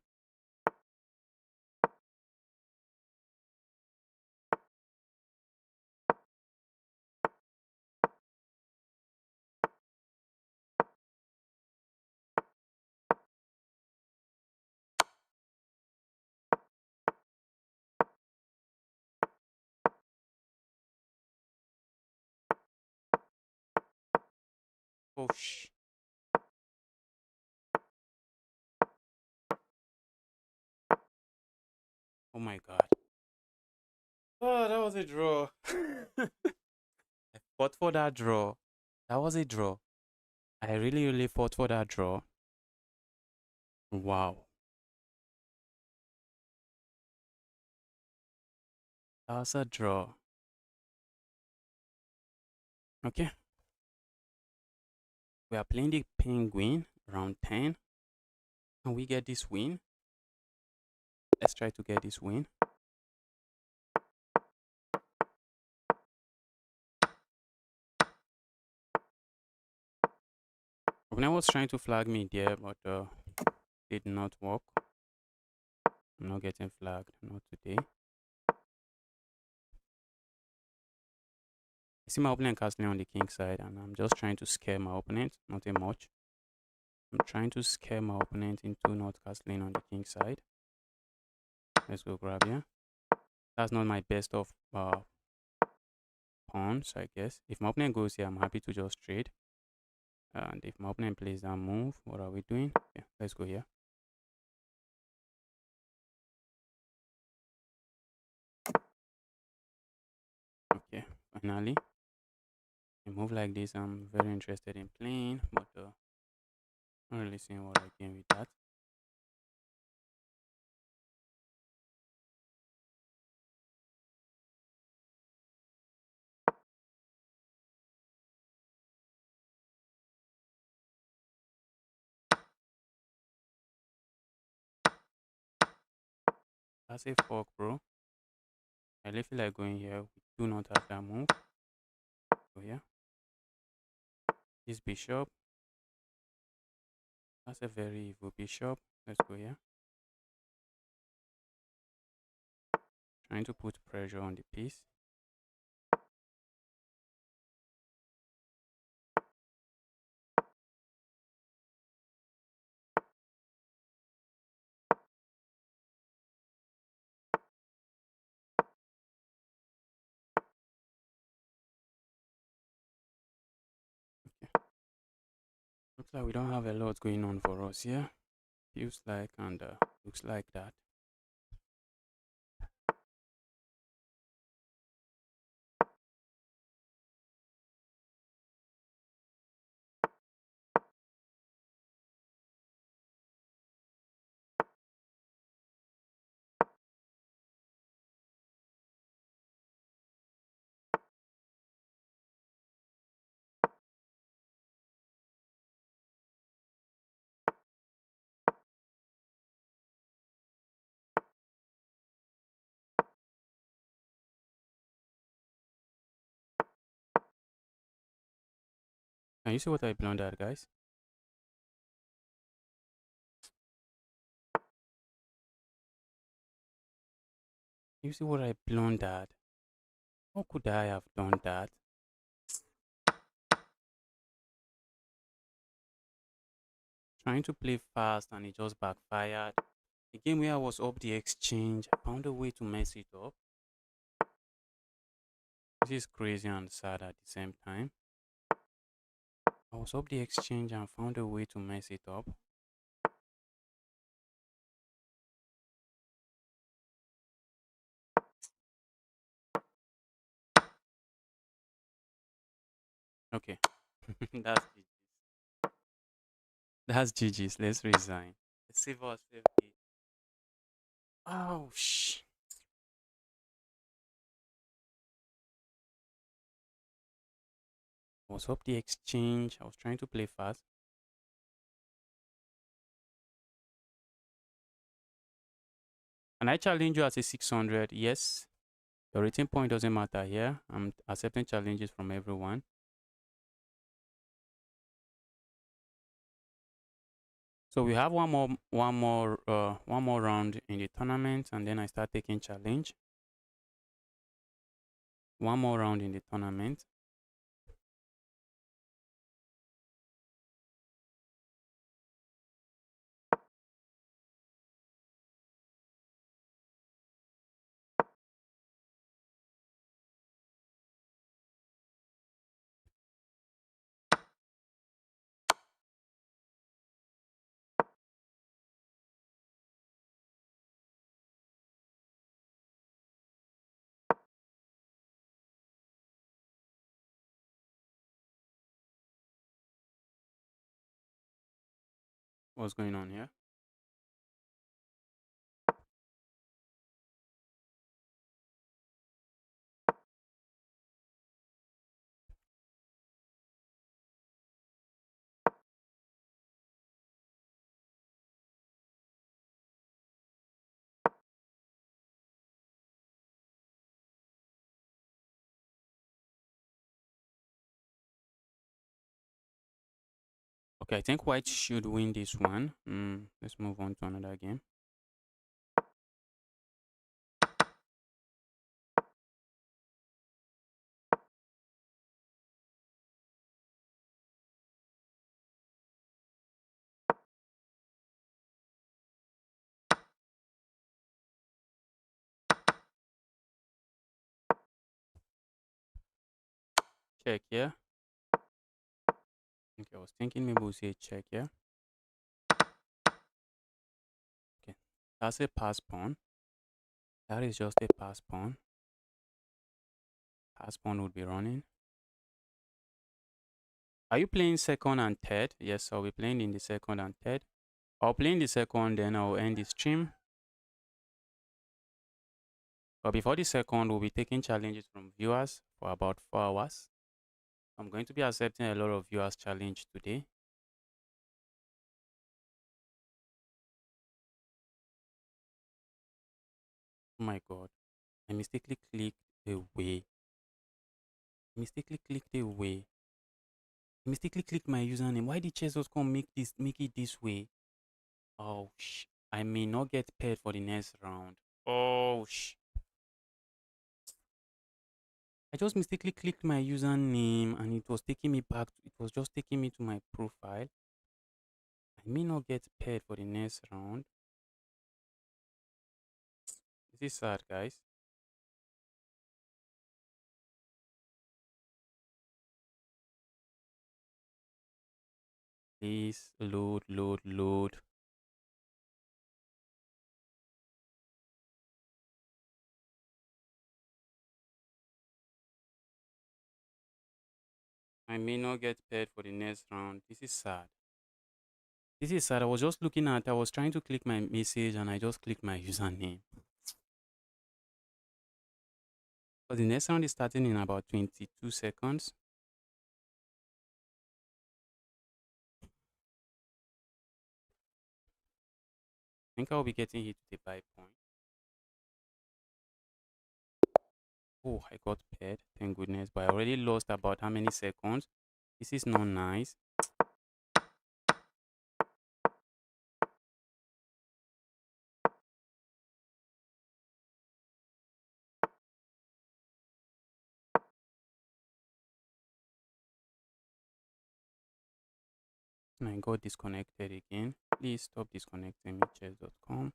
Oh shh. Oh my god. Oh, that was a draw. I fought for that draw. That was a draw. I really, really fought for that draw. Wow. That was a draw. Okay. We are playing the penguin round 10. Can we get this win? Let's try to get this win. When I was trying to flag me there, but did not work. I'm not getting flagged, not today. I see my opponent castling on the king side, and I'm just trying to scare my opponent, nothing much. I'm trying to scare my opponent into not castling on the king side. Let's go grab here. That's not my best of pawns, I guess. If my opponent goes here, I'm happy to just trade. And if my opponent plays that move, what are we doing? Yeah, let's go here. Okay, finally. A move like this, I'm very interested in playing, but not really seeing what I gain with that. That's a fork, bro. I really feel like going here. We do not have that move. Go here. This bishop. That's a very evil bishop. Let's go here. Trying to put pressure on the piece. Okay. Looks like we don't have a lot going on for us here. Feels like and looks like that. Can you see what I blundered, guys? You see what I blundered? How could I have done that? Trying to play fast and it just backfired. The game where I was up the exchange, I found a way to mess it up. This is crazy and sad at the same time. I was up the exchange and found a way to mess it up. Okay. That's GG's. That's GG's. Let's resign. Let's save our safety. Oh, shh. I was up the exchange. I was trying to play fast. Can I challenge you as a 600? Yes. Your rating point doesn't matter here. I'm accepting challenges from everyone. So we have one more round in the tournament, and then I start taking challenge. One more round in the tournament. What's going on here? Okay, I think white should win this one. Let's move on to another game. Check here. Okay, I was thinking maybe we'll say check here. Okay, that's a pass pawn. That is just a pass pawn. Pass pawn would be running. Are you playing second and third? Yes, I'll be playing in the second and third. I'll play in the second, then I'll end the stream. But before the second, we'll be taking challenges from viewers for about 4 hours. I'm going to be accepting a lot of viewers' challenge today. Oh my god. I mistakenly clicked away. Mistakenly clicked away. Mistakenly clicked my username. Why did chess.com make it this way? Oh I may not get paid for the next round. Oh I just mistakenly clicked my username and it was taking me back. It was just taking me to my profile. I may not get paid for the next round. This is sad, guys. Please load, load, load. I may not get paid for the next round. This is sad. This is sad. I was just looking at, I was trying to click my message and I just clicked my username. But the next round is starting in about 22 seconds. I think I'll be getting hit with a buy point. Oh, I got paid. Thank goodness. But I already lost about how many seconds? This is not nice. And I got disconnected again. Please stop disconnecting me, chess.com.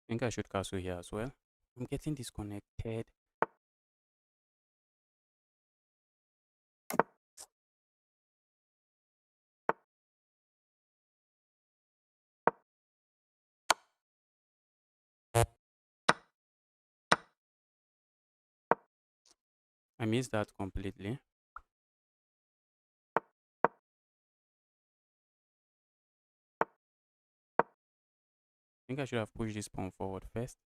I think I should cancel here as well. I'm getting disconnected. I missed that completely. I think I should have pushed this pawn forward first.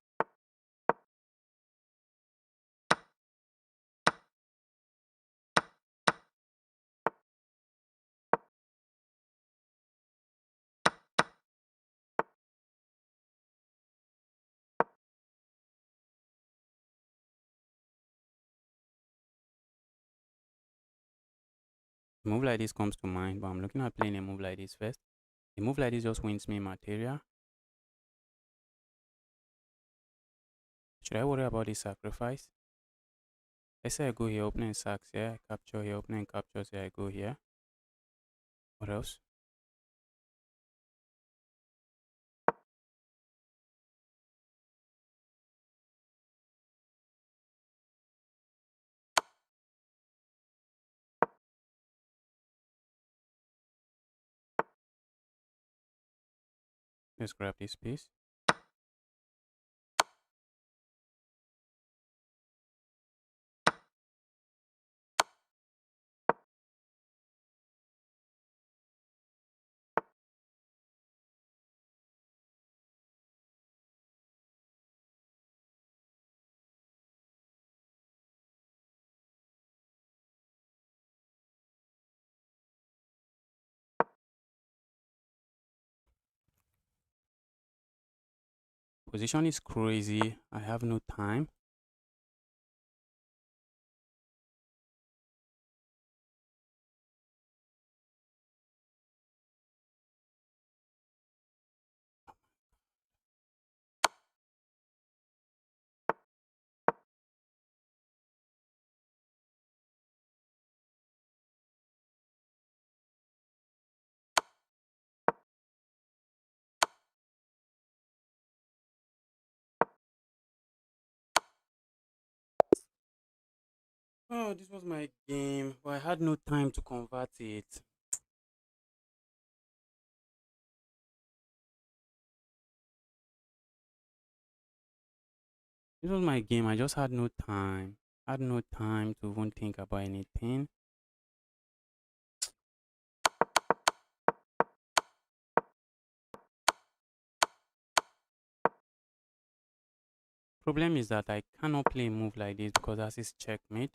A move like this comes to mind, but I'm looking at playing a move like this first. A move like this just wins me material. Should I worry about this sacrifice? Let's say I go here, opening sacks here, I capture here, opening captures here, I go here. What else? Let's grab this piece. Position is crazy. I have no time. Oh, this was my game, but I had no time to convert it. This was my game. I just had no time. Had no time to even think about anything. Problem is that I cannot play a move like this because that is checkmate.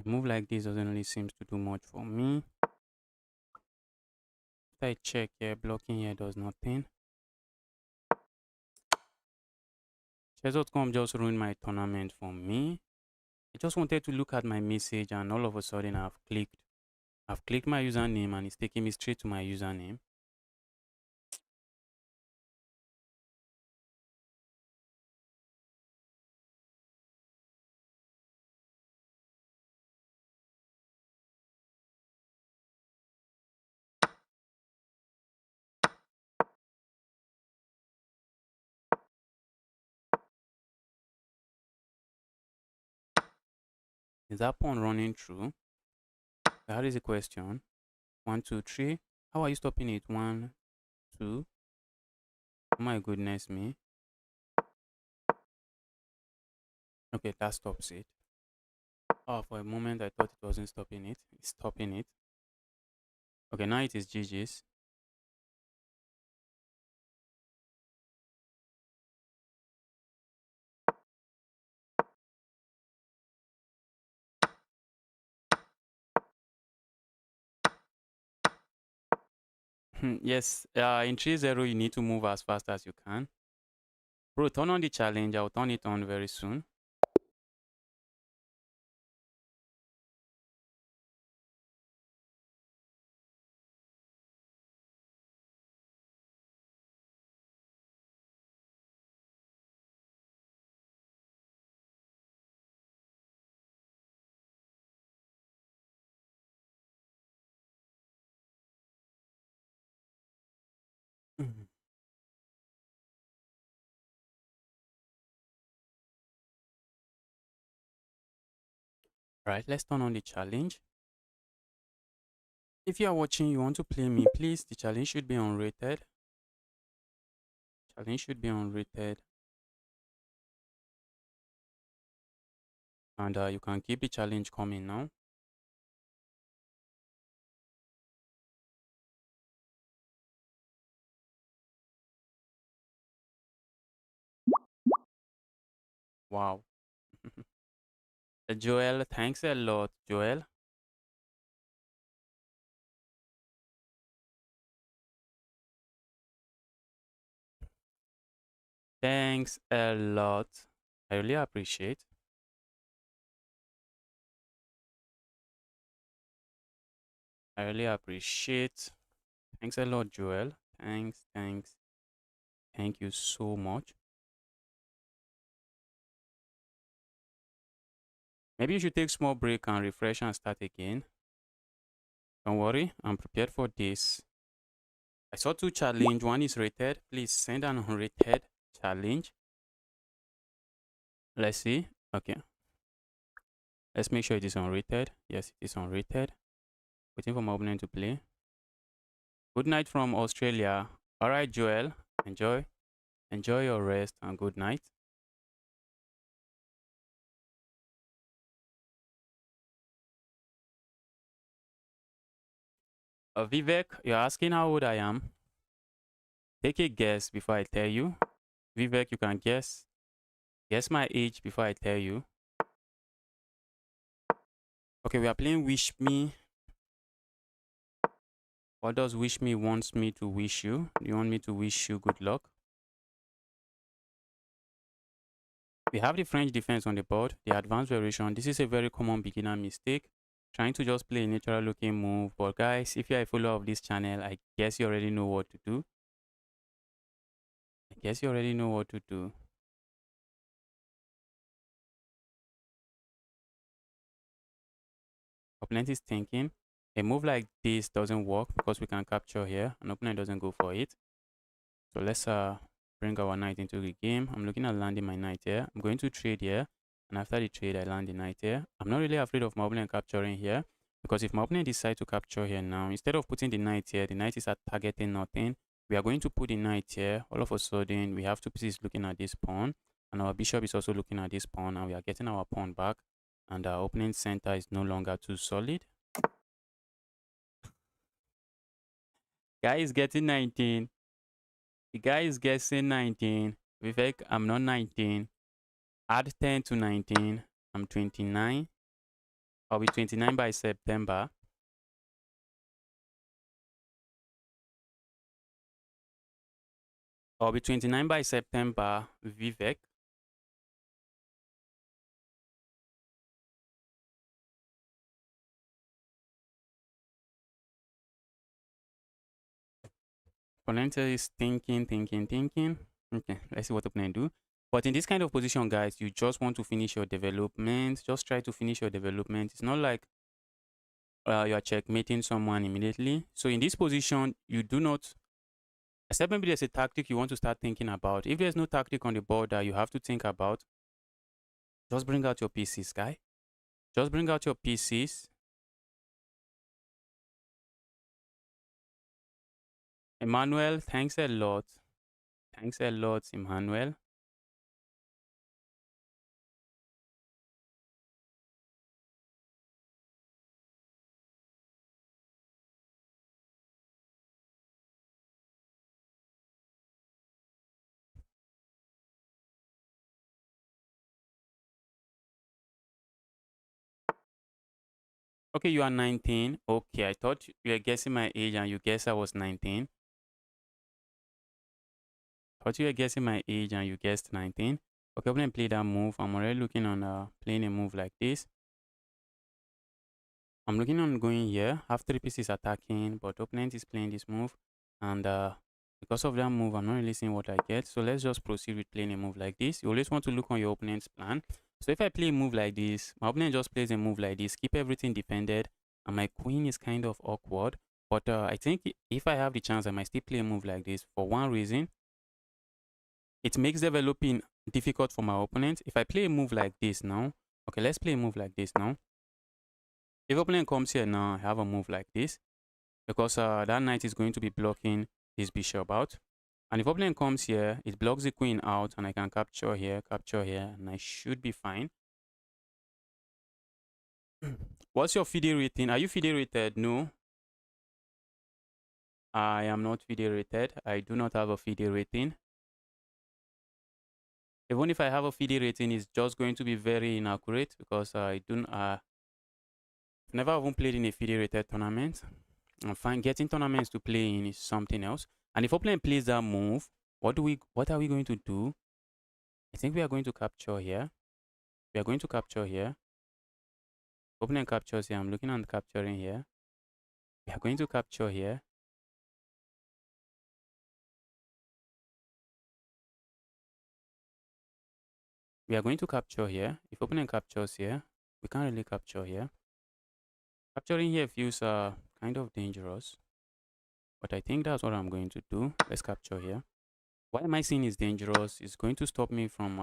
A move like this doesn't really seem to do much for me. After I check here, blocking here does nothing. Chess.com just ruined my tournament for me. I just wanted to look at my message and all of a sudden I've clicked my username and it's taking me straight to my username. Is that pawn running through? That is a question. 1, 2, 3. How are you stopping it? 1, 2. Oh my goodness me. Okay, that stops it. Oh, for a moment I thought it wasn't stopping it. It's stopping it. Okay, now it is GG's. Yes, in 3-0 you need to move as fast as you can. Bro, turn on the challenge. I'll turn it on very soon. Mhm. Right, let's turn on the challenge. If you are watching, you want to play me, please, the challenge should be unrated. Challenge should be unrated. And you can keep the challenge coming now. Wow. Joel, thanks a lot, Joel. Thanks a lot. I really appreciate. I really appreciate. Thanks a lot, Joel. Thanks. Thank you so much. Maybe you should take small break and refresh and start again. Don't worry, I'm prepared for this. I saw 2 challenge. One is rated. Please send an unrated challenge. Let's see. Okay. Let's make sure it is unrated. Yes, it is unrated. Waiting for my opponent to play. Good night from Australia. All right, Joel. Enjoy. Enjoy your rest and good night. Vivek, you're asking how old I am. Take a guess before I tell you. Vivek, you can guess. Guess my age before I tell you. Okay, we are playing Wish Me. What does Wish Me wants me to wish you? Do you want me to wish you good luck? We have the French defense on the board, the advanced variation. This is a very common beginner mistake. Trying to just play a natural looking move. But guys, if you're a follower of this channel, I guess you already know what to do. I guess you already know what to do. Opponent is thinking. A move like this doesn't work because we can capture here. An opponent doesn't go for it. So let's bring our knight into the game. I'm looking at landing my knight here. I'm going to trade here. And after the trade, I land the knight here. I'm not really afraid of my opponent capturing here. Because if my opponent decides to capture here now, instead of putting the knight here, the knight is at targeting nothing. We are going to put the knight here. All of a sudden, we have 2 pieces looking at this pawn. And our bishop is also looking at this pawn. And we are getting our pawn back. And our opening center is no longer too solid. Guy is getting 19. The guy is guessing 19. Vivek, I'm not 19. Add 10 to 19. I'm 29. I'll be 29 by September. I'll be 29 by September, Vivek. Opponent is thinking. Okay, let's see what opponent do. But in this kind of position, guys, you just want to finish your development. Just try to finish your development. It's not like you are checkmating someone immediately. So in this position, you do not, except maybe there's a tactic you want to start thinking about. If there's no tactic on the board that you have to think about, just bring out your pieces, guy. Just bring out your pieces. Emmanuel, thanks a lot. Thanks a lot, Emmanuel. Okay, you are 19. Okay, I thought you were guessing my age and you guessed I was 19. Thought you were guessing my age and you guessed 19. Okay, I'm going to play that move. I'm already looking on playing a move like this. I'm looking on going here. Have 3 pieces attacking, but opponent is playing this move. And because of that move, I'm not really seeing what I get. So let's just proceed with playing a move like this. You always want to look on your opponent's plan. So if I play a move like this, my opponent just plays a move like this. Keep everything defended. And my queen is kind of awkward. But I think if I have the chance, I might still play a move like this. For one reason, it makes developing difficult for my opponent. If I play a move like this now, okay, let's play a move like this now. If opponent comes here now, I have a move like this because that knight is going to be blocking this bishop out. And if opponent comes here, it blocks the queen out and I can capture here, and I should be fine. What's your FIDE rating? Are you FIDE rated? No. I am not FIDE rated. I do not have a FIDE rating. Even if I have a FIDE rating, it's just going to be very inaccurate because I don't never even played in a FIDE rated tournament. I'm fine. Getting tournaments to play in is something else. And if opponent plays that move, what are we going to do? I think we are going to capture here. We are going to capture here. Opponent captures here. I'm looking at capturing here. We are going to capture here. We are going to capture here. If opponent captures here, we can't really capture here. Capturing here feels kind of dangerous. But I think that's what I'm going to do. Let's capture here. Why am I saying it's dangerous? It's going to stop me from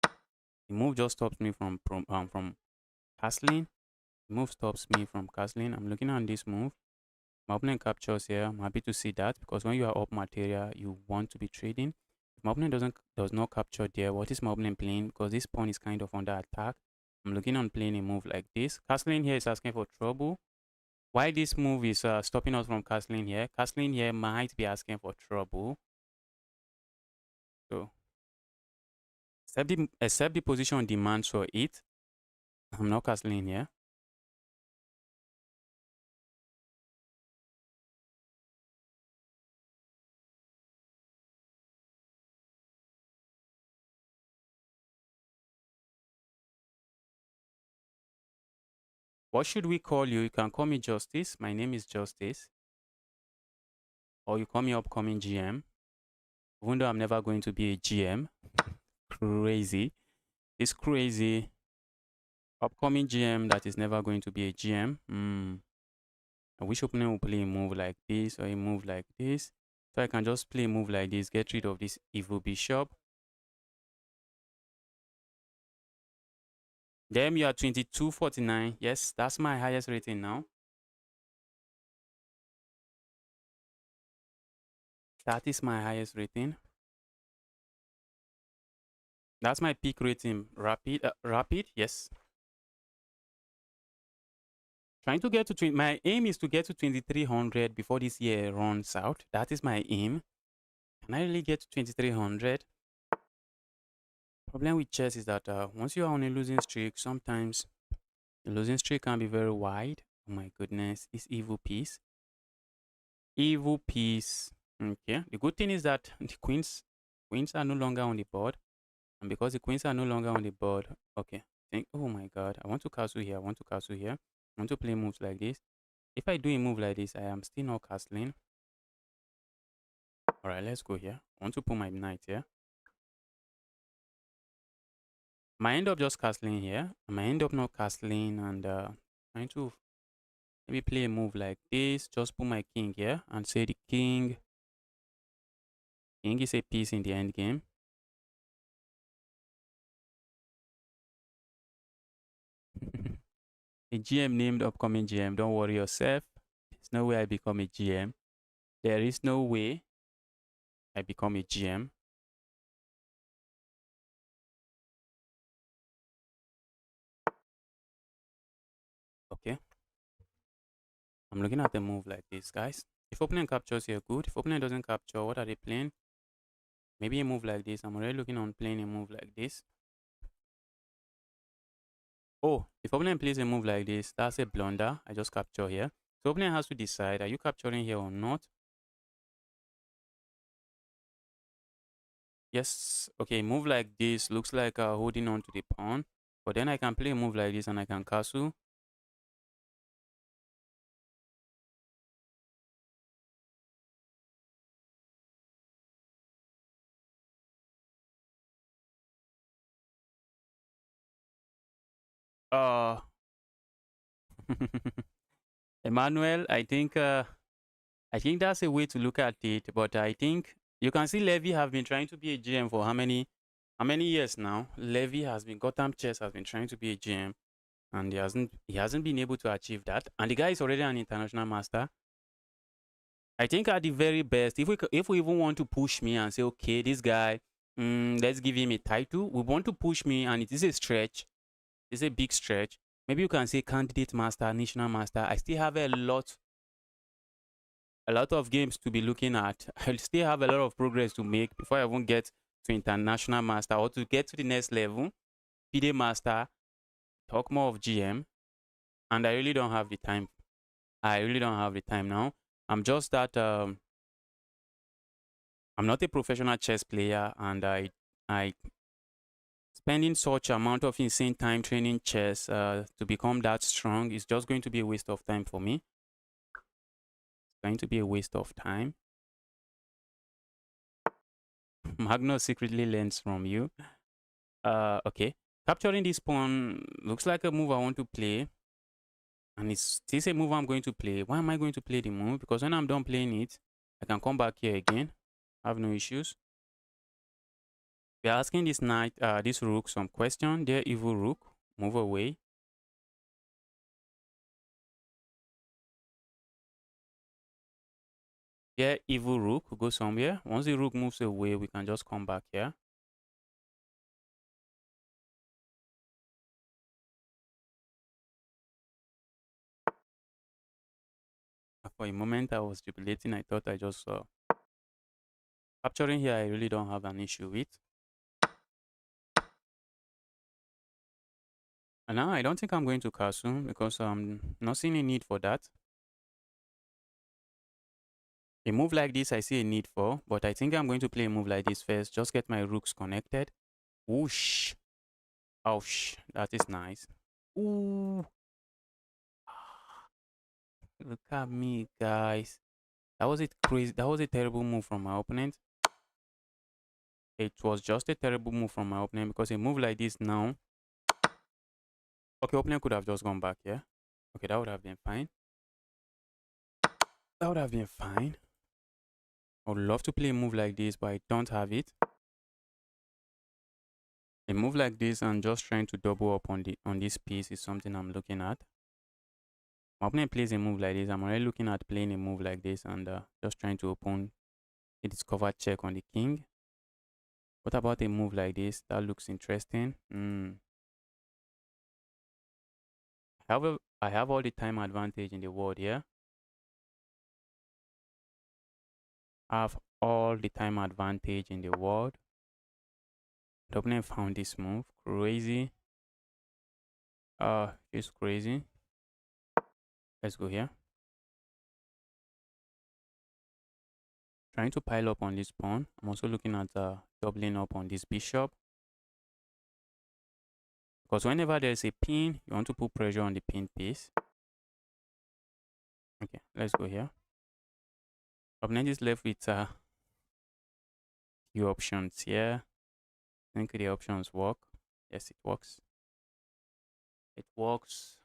the move just stops me from castling. The move stops me from castling. I'm looking at this move. My opponent captures here. I'm happy to see that because when you are up material, you want to be trading. If my opponent does not capture there, what is my opponent playing? Because this pawn is kind of under attack. I'm looking on playing a move like this. Castling here is asking for trouble. Why this move is stopping us from castling here? Castling here might be asking for trouble. So except the position demands for it, I'm not castling here. What should we call you? You can call me Justice. My name is Justice. Or you call me upcoming GM. Even though I'm never going to be a GM. Crazy. It's crazy. Upcoming GM that is never going to be a GM. I wish opponent will play a move like this or a move like this. So I can just play a move like this, get rid of this evil bishop. Then you are 2249. Yes, that's my highest rating now. That is my highest rating. That's my peak rating. Rapid, yes. Trying to get to my aim is to get to 2300 before this year runs out. That is my aim. Can I really get to 2300? Problem with chess is that once you are on a losing streak, sometimes The losing streak can be very wide. Oh my goodness, it's evil piece. Evil piece. Okay. The good thing is that the queens are no longer on the board. And because the queens are no longer on the board, okay. Oh my god, I want to castle here. I want to castle here. I want to play moves like this. If I do a move like this, I am still not castling. Alright, let's go here. I want to put my knight here. I might end up just castling here. I might end up not castling and trying to maybe play a move like this. Just put my king here and say the king is a piece in the end game. A GM named upcoming GM. Don't worry yourself. There's no way I become a GM. There is no way I become a GM. Okay. I'm looking at a move like this, guys. If opponent captures here, good. If opponent doesn't capture, what are they playing? Maybe a move like this. I'm already looking on playing a move like this. Oh, if opponent plays a move like this, that's a blunder. I just capture here. So opponent has to decide, are you capturing here or not? Yes. Okay, move like this looks like holding on to the pawn. But then I can play a move like this and I can castle. Uh Emmanuel, I think that's a way to look at it, but I think you can see Levy have been trying to be a GM for how many years now? Levy has been Gotham Chess has been trying to be a GM, and he hasn't been able to achieve that. And the guy is already an international master. I think at the very best, if we even want to push me and say, okay, this guy, let's give him a title. We want to push me, and it is a stretch. It's a big stretch. Maybe you can say candidate master, national master. I still have a lot of games to be looking at. I still have a lot of progress to make before I even get to international master or to get to the next level. FIDE master, talk more of GM, and I really don't have the time. I really don't have the time now. I'm just that I'm not a professional chess player, and I spending such amount of insane time training chess to become that strong is just going to be a waste of time for me. It's going to be a waste of time. Magnus secretly learns from you. Okay. Capturing this pawn looks like a move I want to play. And it's still a move I'm going to play. Why am I going to play the move? Because when I'm done playing it, I can come back here again. I have no issues. We're asking this knight, this rook some question. There, evil rook, move away. Yeah, evil rook, go somewhere. Once the rook moves away, we can just come back here. For a moment, I was jubilating. I thought I just saw. Capturing here, I really don't have an issue with. And now I don't think I'm going to castle because I'm not seeing a need for that. A move like this, I see a need for, but I think I'm going to play a move like this first. Just get my rooks connected. Whoosh. Ouch. That is nice. Ooh. Look at me, guys. That was it crazy. That was a terrible move from my opponent. It was just a terrible move from my opponent because a move like this now. Okay, opponent could have just gone back here. Okay, that would have been fine. That would have been fine. I would love to play a move like this, but I don't have it. A move like this and just trying to double up on this piece is something I'm looking at. My opponent plays a move like this. I'm already looking at playing a move like this and just trying to open a discover check on the king. What about a move like this? That looks interesting. I have all the time advantage in the world here. I have all the time advantage in the world. The opponent found this move. Crazy. It's crazy. Let's go here. Trying to pile up on this pawn. I'm also looking at doubling up on this bishop. Because whenever there's a pin, you want to put pressure on the pin piece. Okay, let's go here. Opponent is left with few options here. I think the options work. Yes, it works. It works.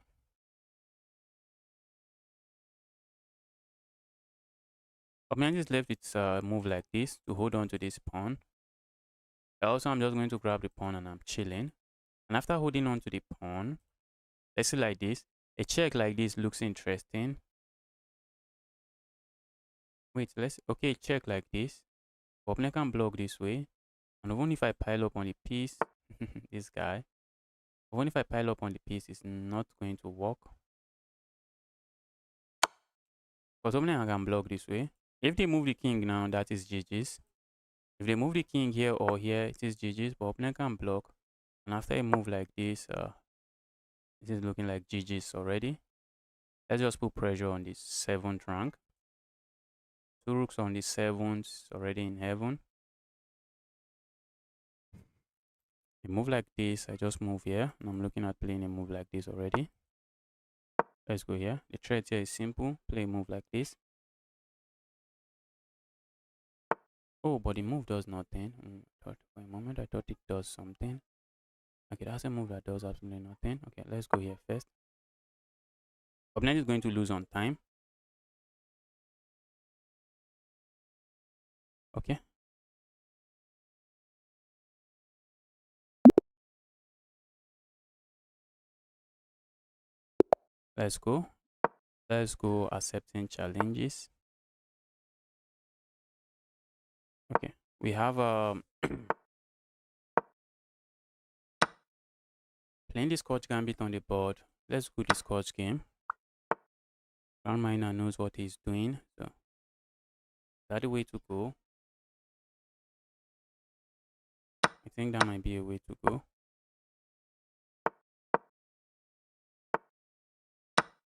Opponent is left with a move like this to hold on to this pawn. Also, I'm just going to grab the pawn and I'm chilling. And after holding on to the pawn, let's see like this. A check like this looks interesting. Wait, okay, check like this. Opponent can block this way. And even if I pile up on the piece, this guy, even if I pile up on the piece, it's not going to work. Because opponent can block this way. If they move the king now, that is GG's. If they move the king here or here, it is GG's, but opponent can block. And after a move like this, this is looking like GG's already. Let's just put pressure on this 7th rank. 2 rooks on the 7th, already in heaven. A move like this, I just move here, and I'm looking at playing a move like this already. Let's go here. The threat here is simple. Play a move like this. Oh, but the move does nothing. For a moment, I thought it does something. Okay, that's a move that does absolutely nothing. Okay, let's go here first. Opponent is going to lose on time. Okay. Let's go. Let's go accepting challenges. Okay, we have playing the Scotch Gambit on the board. Let's go the Scotch game. Ground miner knows what he's doing, so that's the way to go. I think that might be a way to go.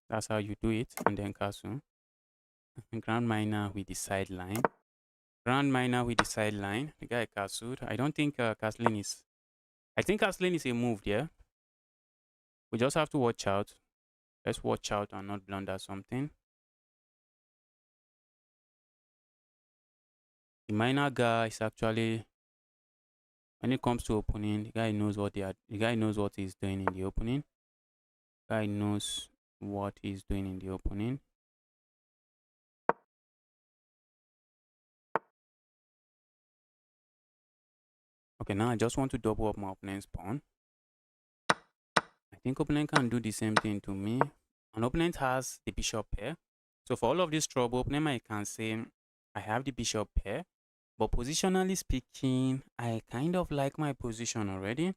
That's how you do it, and then castle. Ground miner with the sideline. Ground miner with the sideline. The guy castled. I don't think castling is. I think castling is a move there. We just have to watch out. Let's watch out and not blunder something. The miner guy is actually, when it comes to opening, the guy knows what the guy knows what he's doing in the opening. The guy knows what he's doing in the opening. Okay, now I just want to double up my opponent's pawn. I think opponent can do the same thing to me. An opponent has the bishop pair. So for all of this trouble, opponent might can say, I have the bishop pair. But positionally speaking, I kind of like my position already.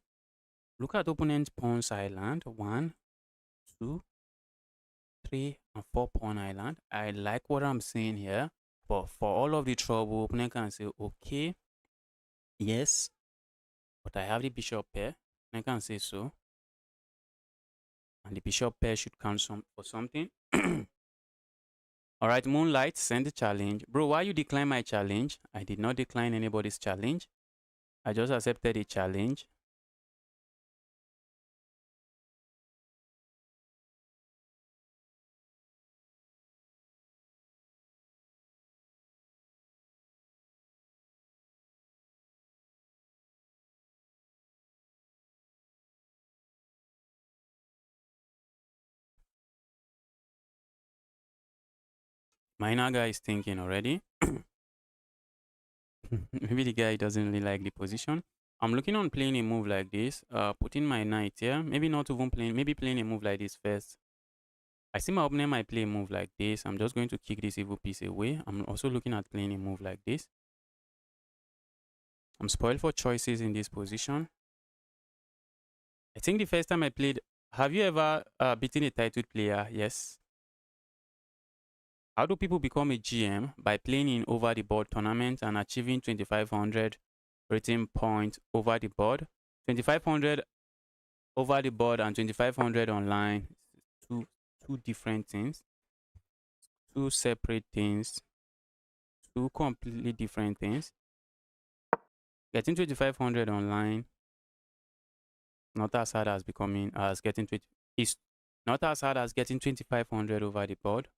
Look at opponent's pawn's island. 1, 2, 3, and 4 pawn island. I like what I'm seeing here. But for all of the trouble, opponent can say, okay, yes, but I have the bishop pair. I can say so. And the bishop pair should count for something. Alright, Moonlight, send the challenge. Bro, why you decline my challenge? I did not decline anybody's challenge. I just accepted a challenge. Miner guy is thinking already. Maybe the guy doesn't really like the position. I'm looking on playing a move like this. Putting my knight here. Maybe not even playing. Maybe playing a move like this first. I see my opponent might play a move like this. I'm just going to kick this evil piece away. I'm also looking at playing a move like this. I'm spoiled for choices in this position. I think the first time I played, have you ever beaten a titled player? Yes. How do people become a GM? By playing in over the board tournament and achieving 2500 rating points over the board. 2500 over the board and 2500 online. Two two different things, two separate things, two completely different things. Getting 2500 online, not as hard as becoming as getting 20 is not as hard as getting 2500 over the board.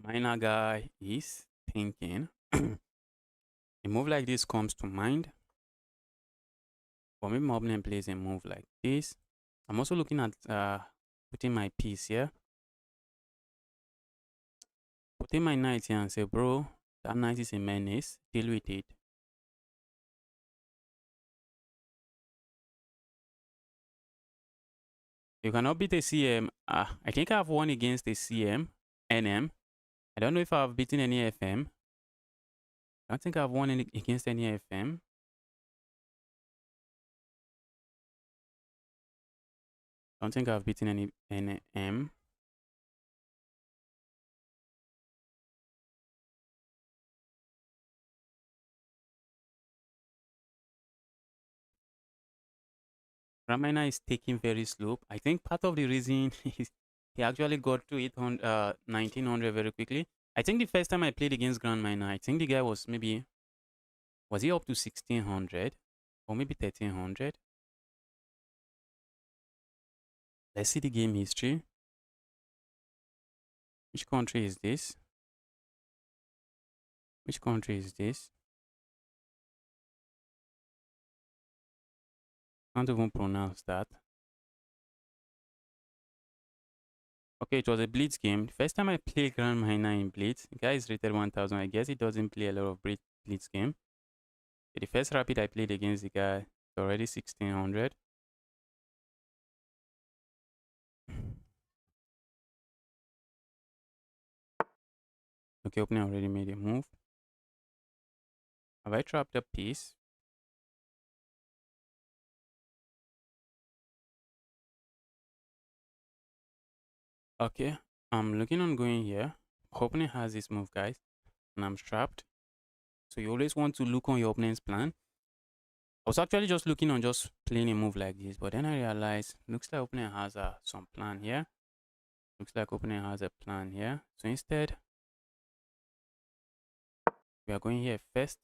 Minor guy is thinking. A move like this comes to mind. For me, my opponent plays a move like this. I'm also looking at putting my piece here. Putting my knight here and say, bro, that knight is a menace. Deal with it. You cannot beat a CM. I think I've won against a CM, NM. I don't know if I've beaten any FM. I don't think I've won against any FM. I don't think I've beaten any NM. Ramina is taking very slow. I think part of the reason is he actually got to 1900 very quickly. I think the first time I played against Grand Miner, I think the guy was was he up to 1600 or maybe 1300? Let's see the game history. Which country is this? Which country is this? Can't even pronounce that. Okay, it was a blitz game. The first time I played Grand Miner in blitz, the guy is rated 1000. I guess he doesn't play a lot of blitz game. The first rapid I played against the guy is already 1600. Okay, opening already made a move. Have I trapped a piece? Okay, I'm looking on going here. Opponent has this move, guys, and I'm trapped. So you always want to look on your opponent's plan. I was actually just looking on just playing a move like this, but then I realized looks like opponent has some plan here. Looks like opponent has a plan here. So instead, we are going here first.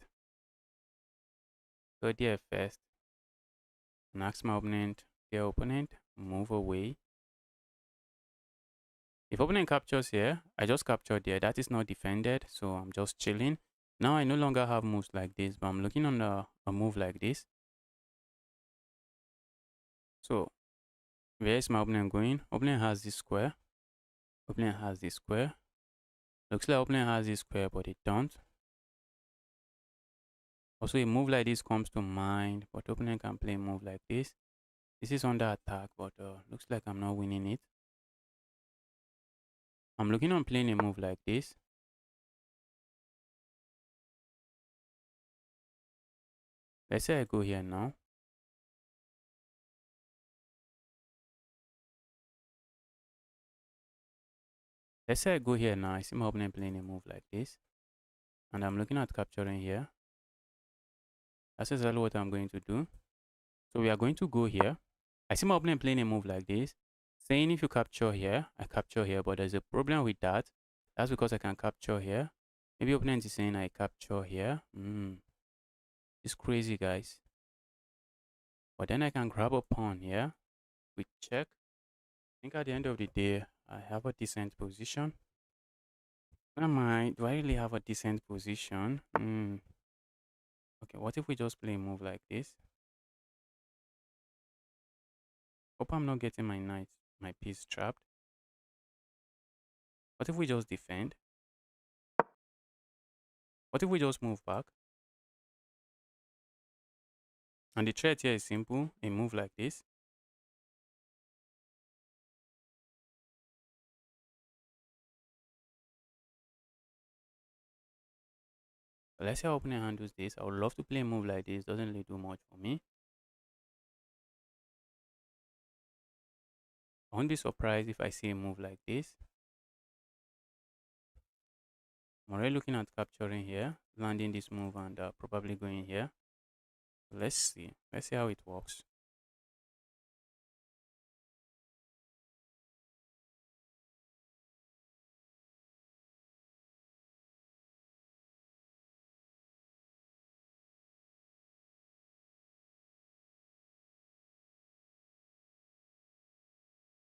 Go there first. And ask my opponent, their opponent, move away. If opponent captures here, I just captured there. That is not defended, so I'm just chilling. Now I no longer have moves like this, but I'm looking on a move like this. So where is my opponent going? Opponent has this square. Opponent has this square. Looks like opponent has this square, but it don't. Also, a move like this comes to mind, but opponent can play a move like this. This is under attack, but looks like I'm not winning it. I'm looking on playing a move like this. Let's say I go here now. Let's say I go here now. I see my opponent playing a move like this. And I'm looking at capturing here. That's exactly what I'm going to do. So we are going to go here. I see my opponent playing a move like this. Saying if you capture here, I capture here. But there's a problem with that. That's because I can capture here. Maybe opponent is saying I capture here. It's crazy, guys. But then I can grab a pawn here. We check. I think at the end of the day, I have a decent position. Do I really have a decent position? Okay, what if we just play a move like this? Hope I'm not getting my piece trapped. What if we just defend? What if we just move back? And the threat here is simple, a move like this. So let's see how opponent handles this. I would love to play a move like this. Doesn't really do much for me. I won't be surprised if I see a move like this. I'm already looking at capturing here, landing this move and probably going here. Let's see. Let's see how it works.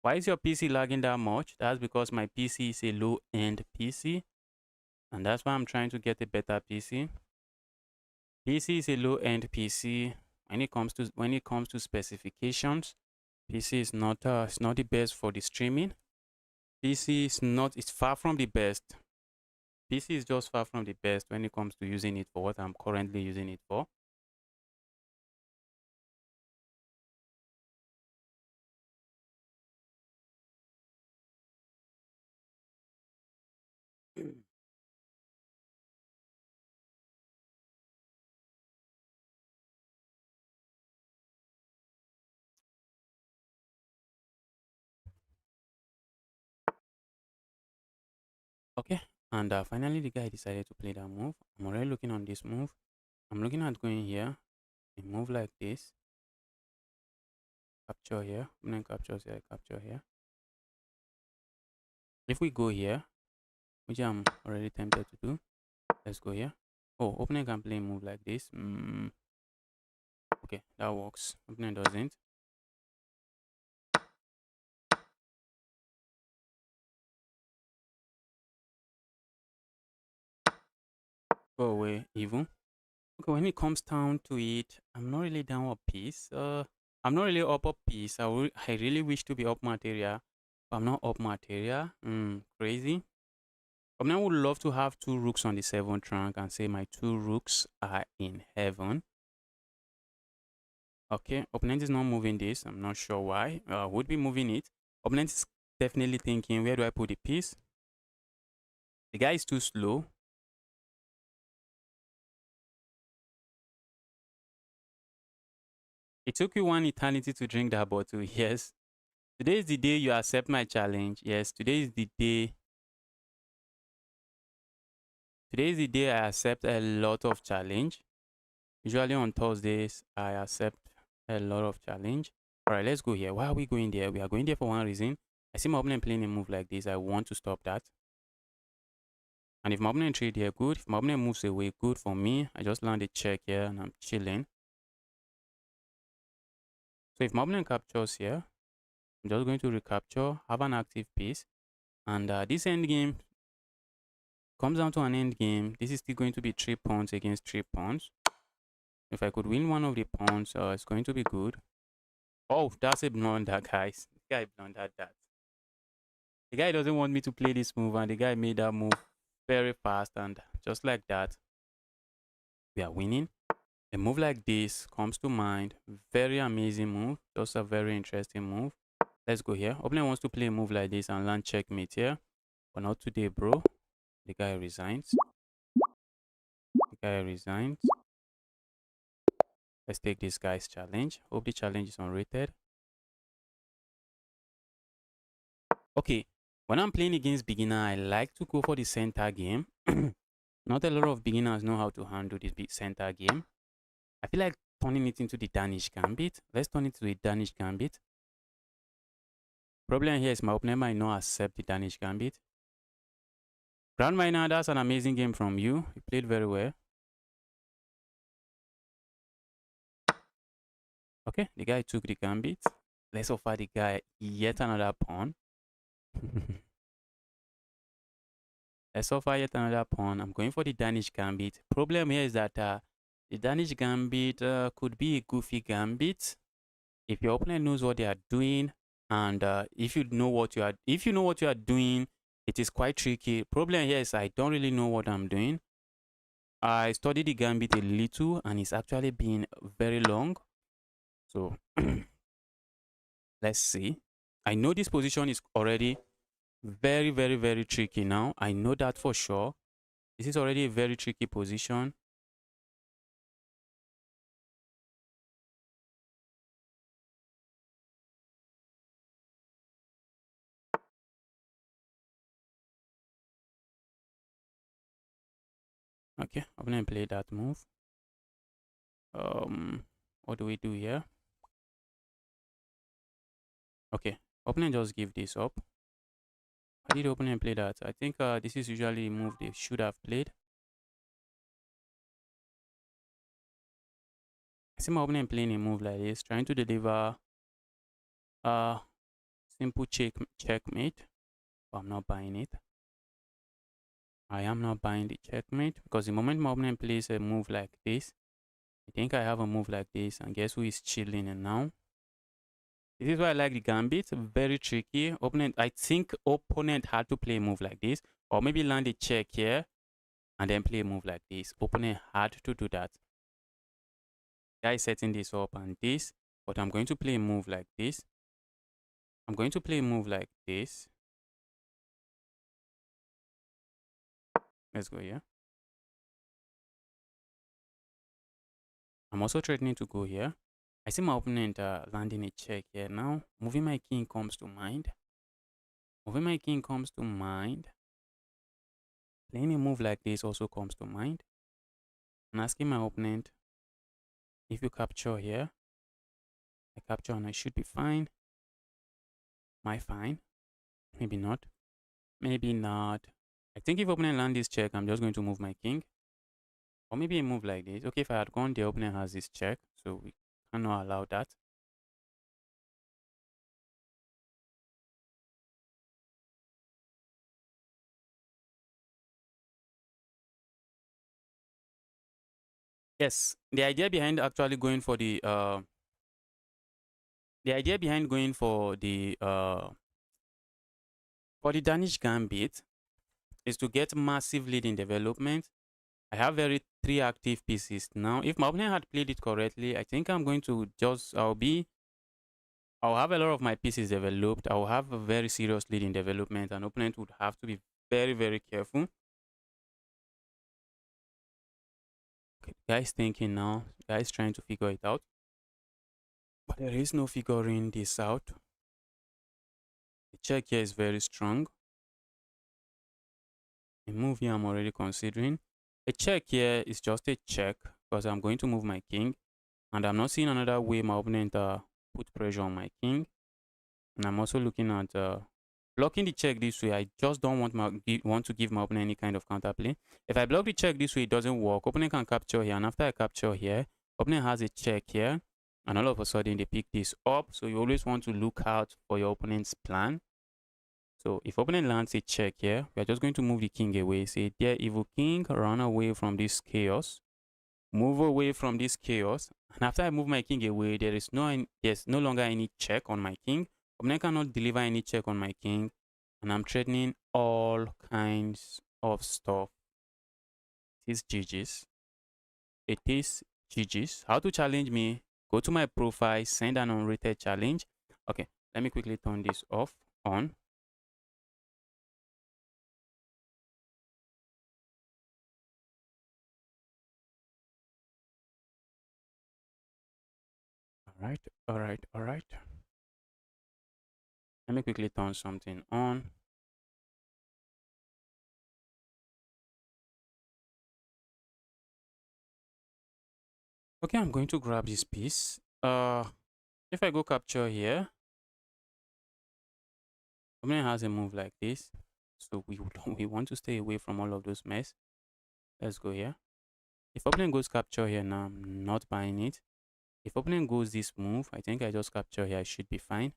Why is your PC lagging that much? That's because my PC is a low-end PC, and that's why I'm trying to get a better PC. PC is a low-end PC. When it comes to specifications, PC is not it's not the best for the streaming. PC is not, it's far from the best. PC is just far from the best when it comes to using it for what I'm currently using it for. Okay, and finally the guy decided to play that move. I'm already looking on this move. I'm looking at going here, a move like this, capture here, opponent captures here, capture here. If we go here, which I'm already tempted to do, let's go here. Oh, opponent can play a move like this. Okay, that works. Opponent doesn't. Go away, even. Okay, when it comes down to it, I'm not really down a piece. I'm not really up a piece. I really wish to be up material, but I'm not up material. Crazy. I would love to have two rooks on the 7th rank and say my two rooks are in heaven. Okay, opponent is not moving this. I'm not sure why. Would be moving it. Opponent is definitely thinking, where do I put the piece? The guy is too slow. It took you one eternity to drink that bottle. Yes. Today is the day you accept my challenge. Yes, today is the day. Today is the day I accept a lot of challenge. Usually on Thursdays, I accept a lot of challenge. All right, let's go here. Why are we going there? We are going there for one reason. I see my opponent playing a move like this. I want to stop that. And if my opponent trade here, good. If my opponent moves away, good for me. I just land a check here and I'm chilling. So if my opponent captures here, I'm just going to recapture, have an active piece. And this endgame comes down to an endgame. This is still going to be 3 pawns against 3 pawns. If I could win one of the pawns, it's going to be good. Oh, that's a blunder, guys. The guy blundered that. The guy doesn't want me to play this move, and the guy made that move very fast, and just like that, we are winning. A move like this comes to mind. Very amazing move. Just a very interesting move. Let's go here. Opponent wants to play a move like this and land checkmate here. But not today, bro. The guy resigns. The guy resigns. Let's take this guy's challenge. Hope the challenge is unrated. Okay, when I'm playing against beginner, I like to go for the center game. Not a lot of beginners know how to handle this big center game. I feel like turning it into the Danish gambit. Let's turn it to a Danish gambit. Problem here is my opponent might not accept the Danish gambit. Ground Miner, that's an amazing game from you. You played very well. Okay, the guy took the gambit. Let's offer the guy yet another pawn. Let's offer yet another pawn. I'm going for the Danish gambit. Problem here is that the Danish gambit could be a goofy gambit if your opponent knows what they are doing, and if you know what you are doing, it is quite tricky. Problem here is I don't really know what I'm doing. I studied the gambit a little, and it's actually been very long. So let's see. I know this position is already very, very, very tricky now. I know that for sure. This is already a very tricky position. Opponent play that move. What do we do here? Okay, opponent just give this up. Why did opponent play that? I think this is usually a move they should have played. I see my opponent playing a move like this, trying to deliver a simple checkmate. But I'm not buying it. I am not buying the checkmate because the moment my opponent plays a move like this, I think I have a move like this, and guess who is chilling and now? This is why I like the gambit. Very tricky. I think opponent had to play a move like this, or maybe land a check here and then play a move like this. Opponent had to do that. Guy is setting this up and this, but I'm going to play a move like this. I'm going to play a move like this. Let's go here. I'm also threatening to go here. I see my opponent landing a check here. Now, moving my king comes to mind. Moving my king comes to mind. Playing a move like this also comes to mind. I'm asking my opponent, if you capture here, I capture and I should be fine. Am I fine? Maybe not. Maybe not. I think if opponent land this check, I'm just going to move my king. Or maybe a move like this. Okay, if I had gone, the opponent has this check, so we cannot allow that. Yes, the idea behind actually going for the idea behind going for the Danish gambit is to get massive lead in development. I have three active pieces now. If my opponent had played it correctly, I think I'm going to I'll have a lot of my pieces developed. I'll have a very serious lead in development, and opponent would have to be very, very careful. Okay, guys thinking now. Guys trying to figure it out. But there is no figuring this out. The check here is very strong. A move here I'm already considering. A check here is just a check because I'm going to move my king. And I'm not seeing another way my opponent put pressure on my king. And I'm also looking at blocking the check this way. I just don't want to give my opponent any kind of counterplay. If I block the check this way, it doesn't work. Opponent can capture here. And after I capture here, opponent has a check here. And all of a sudden, they pick this up. So you always want to look out for your opponent's plan. So if opponent lands a check here, we are just going to move the king away. Say, dear evil king, run away from this chaos. Move away from this chaos. And after I move my king away, there's no longer any check on my king. Opponent cannot deliver any check on my king. And I'm threatening all kinds of stuff. It is GG's. It is GG's. How to challenge me? Go to my profile, send an unrated challenge. Okay, let me quickly turn this off, on. All right. Let me quickly turn something on. Okay, I'm going to grab this piece. If I go capture here, opponent has a move like this. So we want to stay away from all of those mess. Let's go here. If opponent goes capture here now, I'm not buying it. If opponent goes this move, I think I just capture here, I should be fine.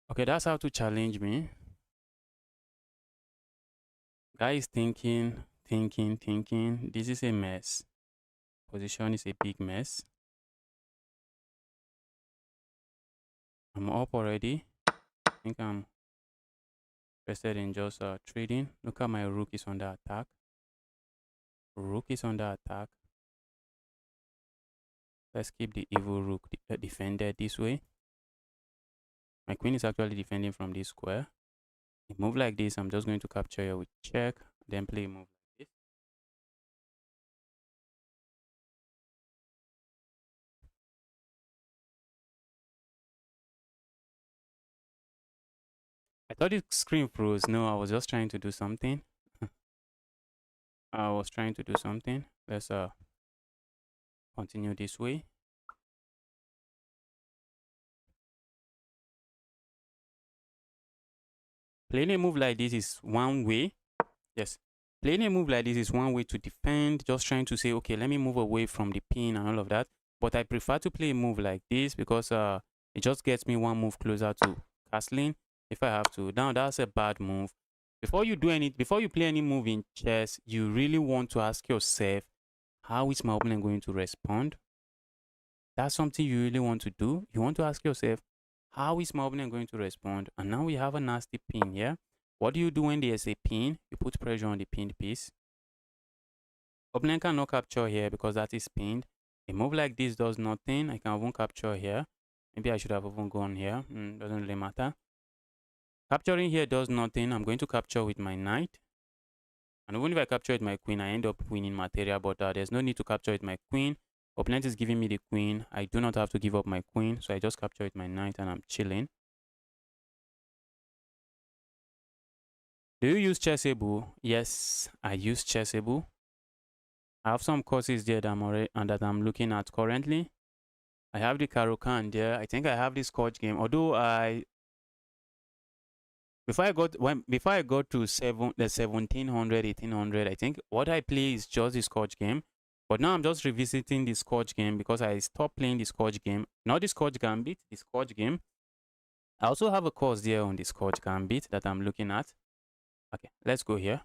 Okay, that's how to challenge me. Guy is thinking. This is a mess. Position is a big mess. I'm up already. I think I'm interested in just trading. Look at my rook is under attack. Rook is under attack. Let's keep the evil rook defended this way. My queen is actually defending from this square. A move like this, I'm just going to capture here with check, then play a move like this. I thought the screen froze. No, I was just trying to do something. I was trying to do something. Let's continue this way. Playing a move like this is one way. Yes. Playing a move like this is one way to defend, just trying to say, okay, let me move away from the pin and all of that. But I prefer to play a move like this because it just gets me one move closer to castling if I have to. Now, that's a bad move. Before you play any move in chess, you really want to ask yourself, how is my opponent going to respond? That's something you really want to do. You want to ask yourself, how is my opponent going to respond? And now we have a nasty pin here. What do you do when there's a pin? You put pressure on the pinned piece. Opponent cannot capture here because that is pinned. A move like this does nothing. I can even capture here. Maybe I should have even gone here. Doesn't really matter. Capturing here does nothing. I'm going to capture with my knight. And even if I capture with my queen, I end up winning material. But there's no need to capture with my queen. Opponent is giving me the queen. I do not have to give up my queen. So I just capture with my knight and I'm chilling. Do you use Chessable? Yes, I use Chessable. I have some courses there that I'm looking at currently. I have the Karokan there. I think I have this Scotch game. Although before I got to the 1700, 1800, I think what I play is just the Scotch game. But now I'm just revisiting the Scotch game because I stopped playing the Scotch game. Not the Scotch Gambit, the Scotch game. I also have a course there on the Scotch Gambit that I'm looking at. Okay, let's go here.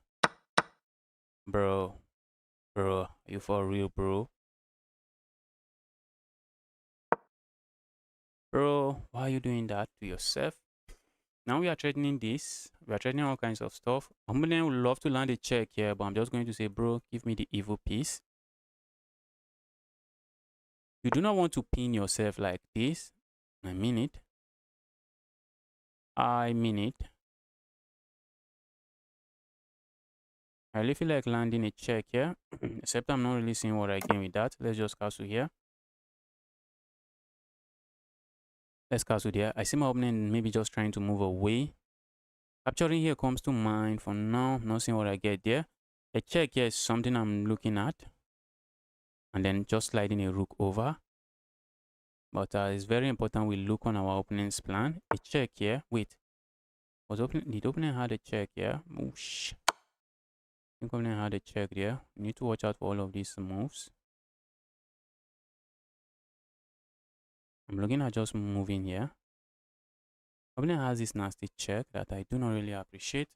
Bro, are you for real, bro? Bro, why are you doing that to yourself? Now we are threatening this. We are threatening all kinds of stuff. Opponent would love to land a check here, but I'm just going to say, bro, give me the evil piece. You do not want to pin yourself like this. I mean it. I mean it. I really feel like landing a check here, except I'm not really seeing what I gain with that. Let's just castle here. Let's castle there. I see my opponent maybe just trying to move away. Capturing here comes to mind for now. Not seeing what I get there. A check here is something I'm looking at. And then just sliding a rook over. But it's very important we look on our opponent's plan. A check here. Wait. Did opponent had a check here? Oosh. I think opponent had a check there. We need to watch out for all of these moves. I'm looking at just moving here. Opponent has this nasty check that I do not really appreciate.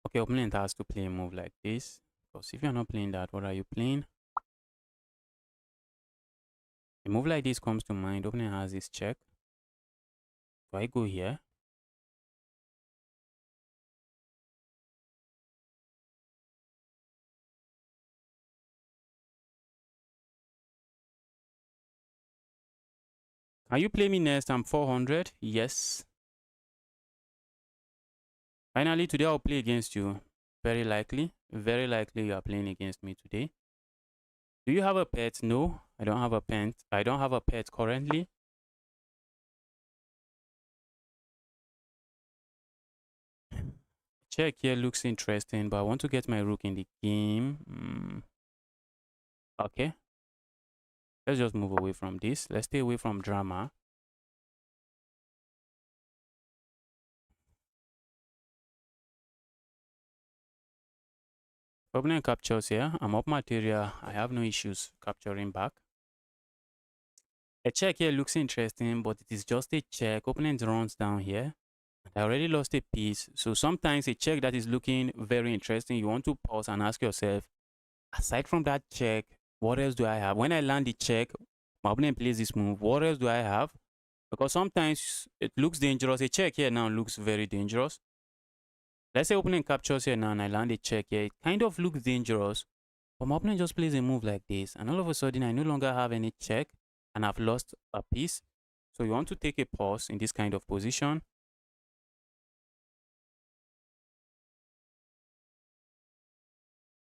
Okay, opponent has to play a move like this. Because if you're not playing that, what are you playing? A move like this comes to mind. Opponent has this check. So I go here. Can you play me next? I'm 400. Yes. Finally, today I'll play against you. Very likely. Very likely you are playing against me today. Do you have a pet? No, I don't have a pet. I don't have a pet currently. Check here looks interesting, but I want to get my rook in the game. Okay. Let's just move away from this. Let's stay away from drama. Opponent captures here. I'm up material. I have no issues capturing back. A check here looks interesting, but it is just a check. Opponent runs down here. I already lost a piece. So sometimes a check that is looking very interesting, you want to pause and ask yourself, aside from that check, what else do I have? When I land the check, my opponent plays this move. What else do I have? Because sometimes it looks dangerous. A check here now looks very dangerous. Let's say opening captures here now and I land a check here. It kind of looks dangerous, but my opponent just plays a move like this, and all of a sudden I no longer have any check and I've lost a piece. So you want to take a pause in this kind of position.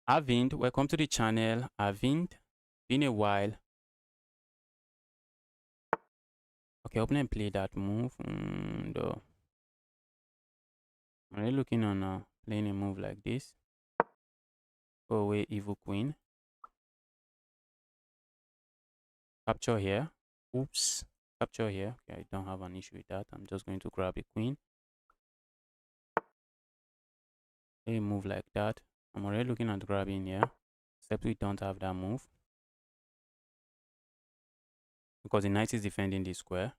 Avind, welcome to the channel. Avind, been a while. Okay, opponent play that move. I'm really looking on playing a move like this. Go away, evil queen. Capture here. Oops. Capture here. Okay, I don't have an issue with that. I'm just going to grab a queen. Play a move like that. I'm already looking at grabbing here. Except we don't have that move. Because the knight is defending the square.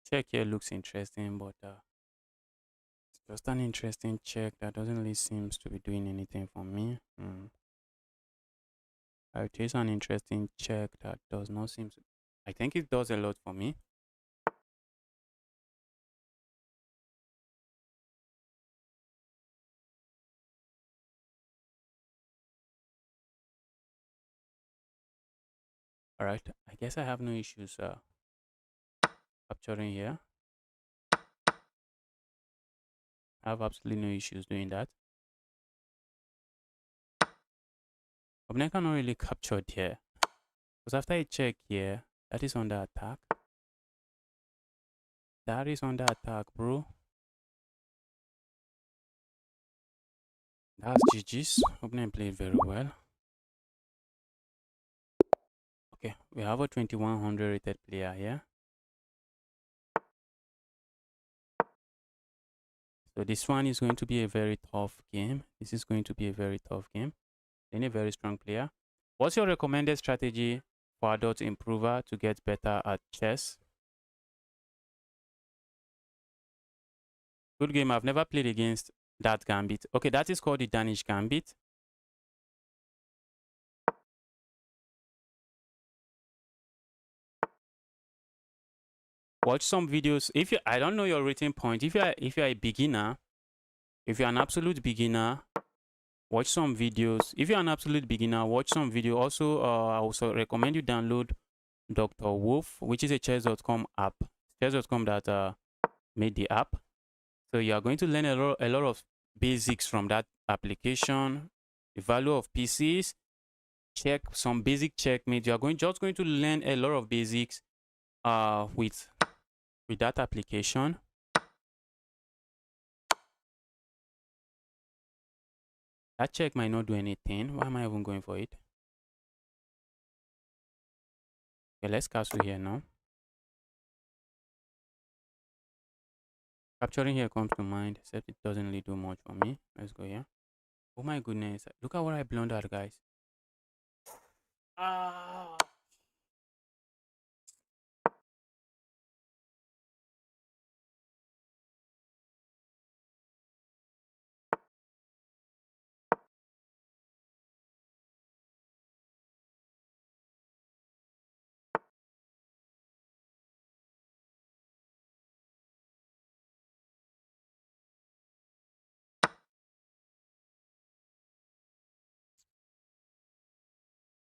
Check here looks interesting, but it's just an interesting check that doesn't really seem to be doing anything for me. It is an interesting check that does not seem to... I think it does a lot for me. Alright, I guess I have no issues capturing here. I have absolutely no issues doing that. Opponent cannot really capture it here. Because after I check here, that is under attack. That is under attack, bro. That's GG's. Opponent played very well. Okay, we have a 2100 rated player here. So this one is going to be a very tough game. This is going to be a very tough game. Then a very strong player. What's your recommended strategy for adult improver to get better at chess? Good game. I've never played against that gambit. Okay, that is called the Danish gambit. Watch some videos. If you, I don't know your rating point. If you're a beginner, if you're an absolute beginner, watch some videos. If you're an absolute beginner, watch some video. Also, I also recommend you download Dr. Wolf, which is a chess.com app. Chess.com that made the app. So you are going to learn a lot of basics from that application. The value of pieces, check some basic checkmate. You are just going to learn a lot of basics with that application. That check might not do anything. Why am I even going for it? Okay, let's castle here now. Capturing here comes to mind, except it doesn't really do much for me. Let's go here. Oh my goodness. Look at what I blundered, guys. Ah.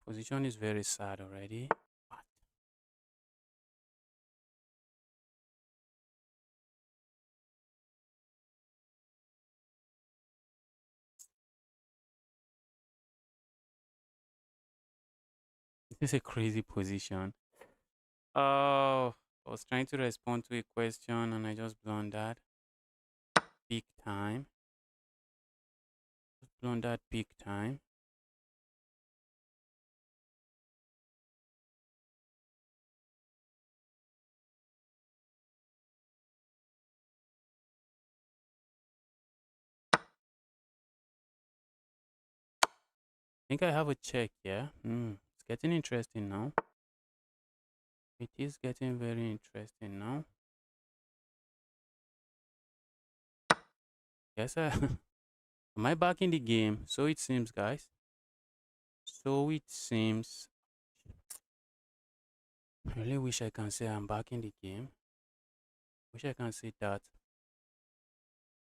Position is very sad already. What? This is a crazy position. Oh, I was trying to respond to a question and I just blundered. Big time. Just blundered big time. I think I have a check, yeah? It's getting interesting now. It is getting very interesting now. Yes, am I back in the game? So it seems, guys. So it seems. I really wish I can say I'm back in the game. Wish I can say that.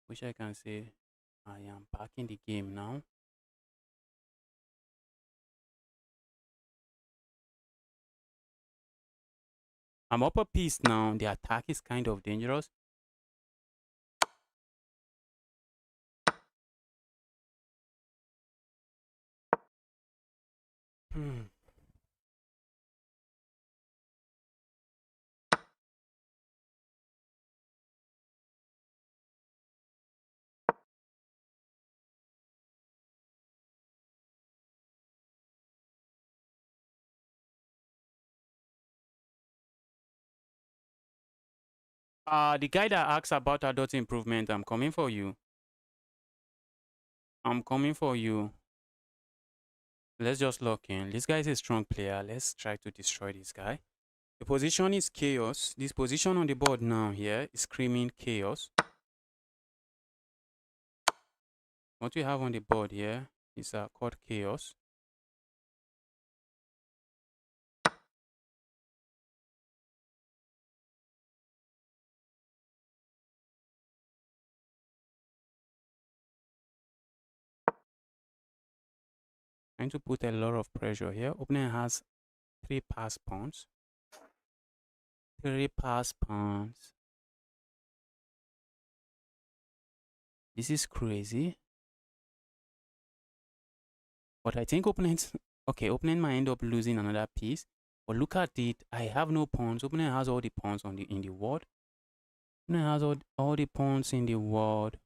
Wish I can say I am back in the game now. I'm up a piece now. The attack is kind of dangerous. Hmm. The guy that asks about adult improvement, I'm coming for you. I'm coming for you. Let's just lock in. This guy is a strong player. Let's try to destroy this guy. The position is chaos. This position on the board now here is screaming chaos. What we have on the board here is called chaos. Trying to put a lot of pressure here. Opponent has 3 pass pawns. 3 pass pawns. This is crazy. But I think opponent, okay, opponent might end up losing another piece. But look at it. I have no pawns. Opponent has all the pawns on in the world. Opponent has all the pawns in the world.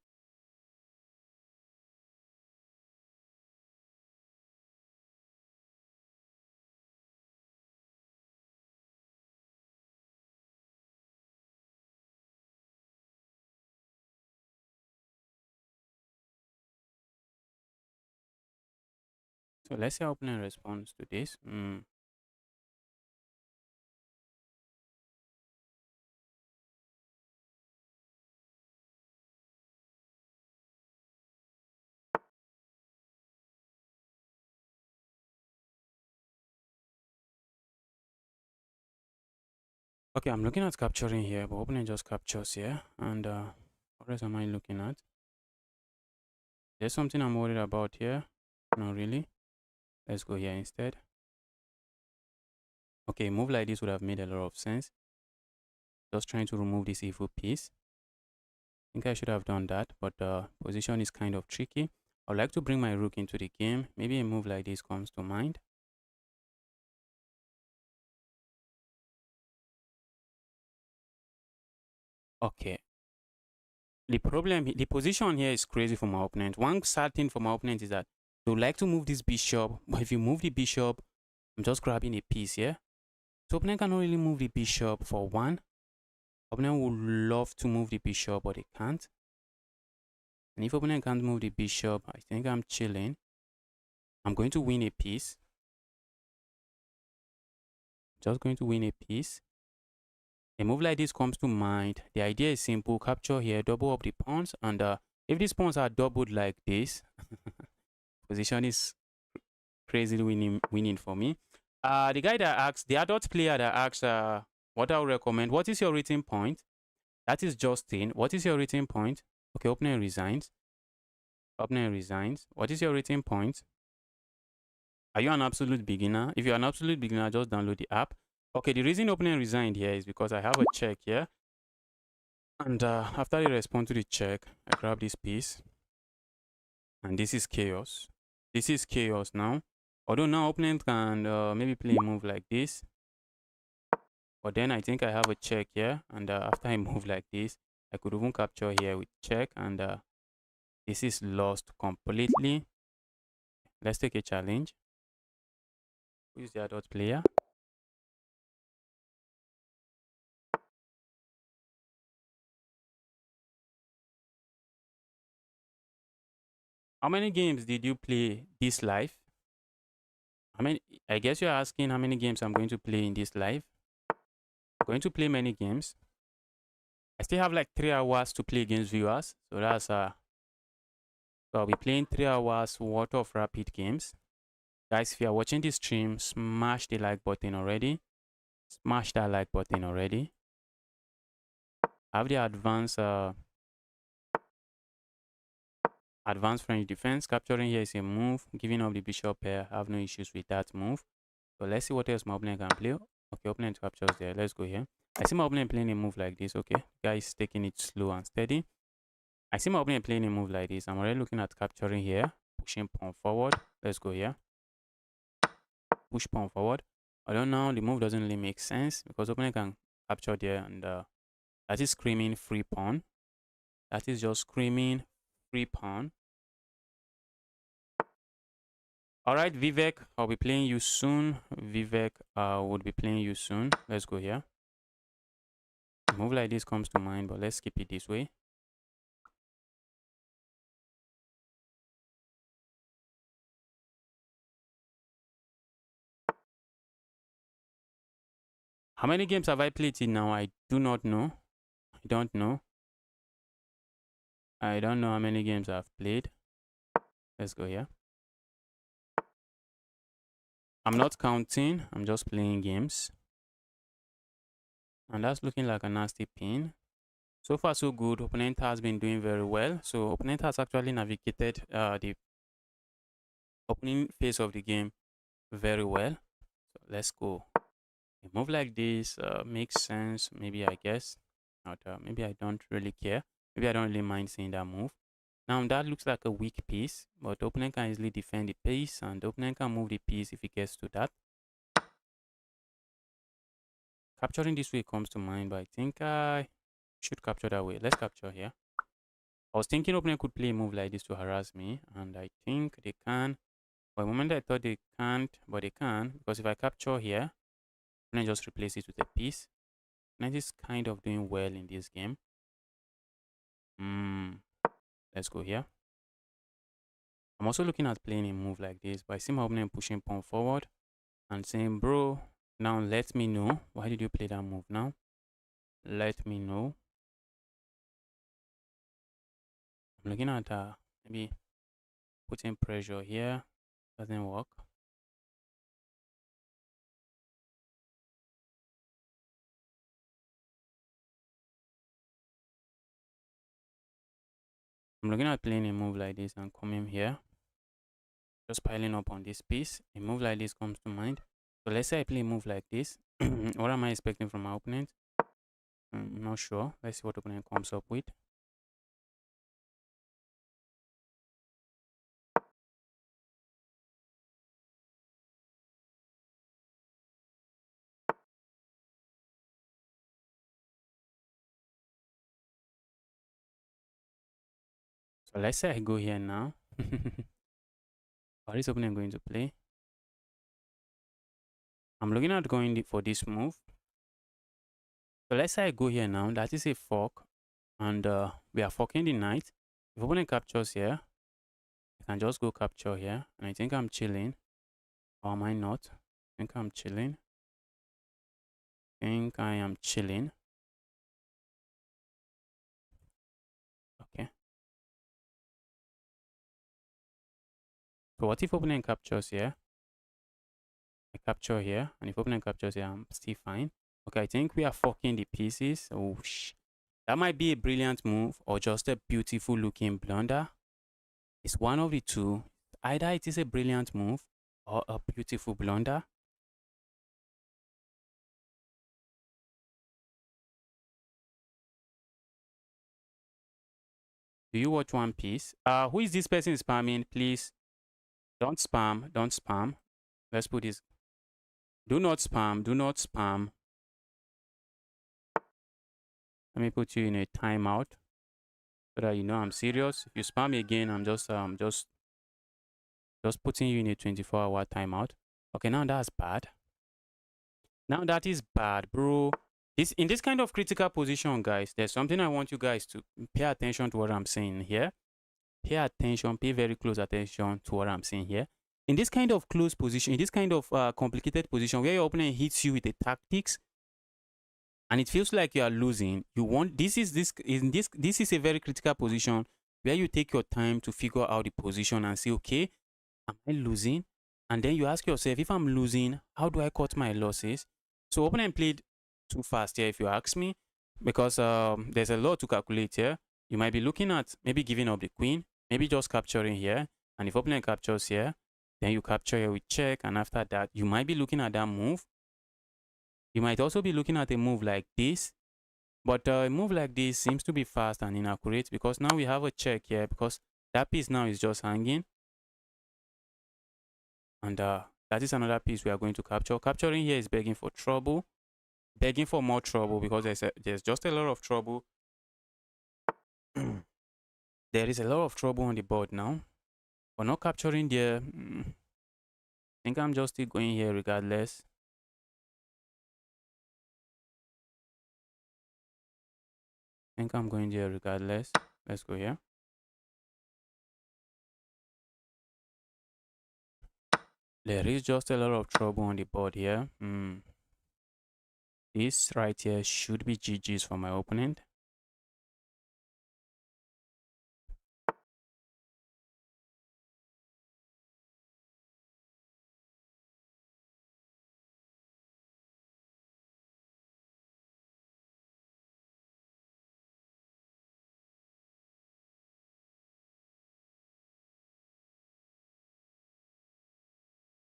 So let's see how opponent responds to this. Okay, I'm looking at capturing here, but opponent just captures here. And what else am I looking at? There's something I'm worried about here. Not really. Let's go here instead. Okay, move like this would have made a lot of sense. Just trying to remove this evil piece. I think I should have done that, but the position is kind of tricky. I'd like to bring my rook into the game. Maybe a move like this comes to mind. Okay. The position here is crazy for my opponent. One sad thing for my opponent is that they would like to move this bishop, but if you move the bishop, I'm just grabbing a piece here. So opponent cannot really move the bishop for one. Opponent would love to move the bishop, but they can't. And if opponent can't move the bishop, I think I'm chilling. I'm going to win a piece. Just going to win a piece. A move like this comes to mind. The idea is simple. Capture here, double up the pawns. And if these pawns are doubled like this, position is crazily winning for me. The guy that asks, the adult player that asks, what I would recommend, what is your rating point? That is Justin. What is your rating point? Okay, opponent resigns. Opponent resigns. What is your rating point? Are you an absolute beginner? If you're an absolute beginner, just download the app. Okay, the reason opponent resigned here is because I have a check here. And after they respond to the check, I grab this piece. And this is chaos. This is chaos now. Although now opponent can maybe play a move like this. But then I think I have a check here. And after I move like this, I could even capture here with check. And this is lost completely. Let's take a challenge. Who is the adult player? How many games did you play this live? I guess you're asking how many games I'm going to play in this live. I'm going to play many games. I still have like 3 hours to play against viewers. So that's So I'll be playing 3 hours worth of rapid games. Guys, if you are watching this stream, smash the like button already. Smash that like button already. I have the advanced French defense. Capturing here is a move. Giving up the bishop pair. I have no issues with that move. So let's see what else my opponent can play. Okay, opponent captures there. Let's go here. I see my opponent playing a move like this. Okay, guys taking it slow and steady. I see my opponent playing a move like this. I'm already looking at capturing here. Pushing pawn forward. Let's go here. Push pawn forward. Although now the move doesn't really make sense because opponent can capture there, and that is screaming free pawn. That is just screaming free pawn. Alright, Vivek, I'll be playing you soon. Vivek would be playing you soon. Let's go here. A move like this comes to mind, but let's keep it this way. How many games have I played it now? I do not know. I don't know. I don't know how many games I've played. Let's go here. I'm not counting. I'm just playing games. And that's looking like a nasty pin. So far, so good. Opponent has been doing very well. So opponent has actually navigated the opening phase of the game very well. So let's go. A move like this makes sense. Maybe, I guess. Not, maybe I don't really care. Maybe I don't really mind seeing that move. Now that looks like a weak piece, but the opponent can easily defend the piece, and the opponent can move the piece if it gets to that. Capturing this way comes to mind, but I think I should capture that way. Let's capture here. I was thinking opponent could play a move like this to harass me, and I think they can. For a moment I thought they can't, but they can, because if I capture here, opponent just replace it with a piece. Opponent is kind of doing well in this game. Let's go here. I'm also looking at playing a move like this, but I see my opponent pushing pawn forward and saying, bro, now let me know. Why did you play that move now? Let me know. I'm looking at maybe putting pressure here. Doesn't work. I'm looking at playing a move like this and coming here. Just piling up on this piece. A move like this comes to mind. So let's say I play a move like this. What am I expecting from my opponent? I'm not sure. Let's see what opponent comes up with. So let's say I go here now. What is opponent going to play? I'm looking at going for this move. So let's say I go here now. That is a fork. And we are forking the knight. If opponent captures here, I can just go capture here. And I think I'm chilling. Or am I not? I think I'm chilling. I think I am chilling. Okay. So what if opponent captures here? I capture here. And if opponent captures here, I'm still fine. Okay, I think we are forking the pieces. Oh, that might be a brilliant move or just a beautiful looking blunder. It's one of the two. Either it is a brilliant move or a beautiful blunder. Do you watch One Piece? Who is this person spamming? Please don't spam. Don't spam. Let's put this. Do not spam. Do not spam. Let me put you in a timeout so that you know I'm serious. If you spam again, I'm just putting you in a 24-hour timeout. Okay, now that's bad. Now that is bad, bro. In this kind of critical position, guys, there's something I want you guys to pay attention to what I'm saying here. Pay attention, pay very close attention to what I'm saying here. In this kind of close position, in this kind of complicated position where your opponent hits you with the tactics and it feels like you are losing, you want this is a very critical position where you take your time to figure out the position and say, okay, am I losing? And then you ask yourself, if I'm losing, how do I cut my losses? So opponent played too fast here, if you ask me, because there's a lot to calculate here. You might be looking at maybe giving up the queen, maybe just capturing here. And if opponent captures here, then you capture here with check. And after that, you might be looking at that move. You might also be looking at a move like this. But a move like this seems to be fast and inaccurate because now we have a check here because that piece now is just hanging. And that is another piece we are going to capture. Capturing here is begging for trouble. Begging for more trouble because there's just a lot of trouble. There is a lot of trouble on the board now. But not capturing there. I think I'm just still going here regardless. I think I'm going there regardless. Let's go here. There is just a lot of trouble on the board here. This right here should be GG's for my opponent.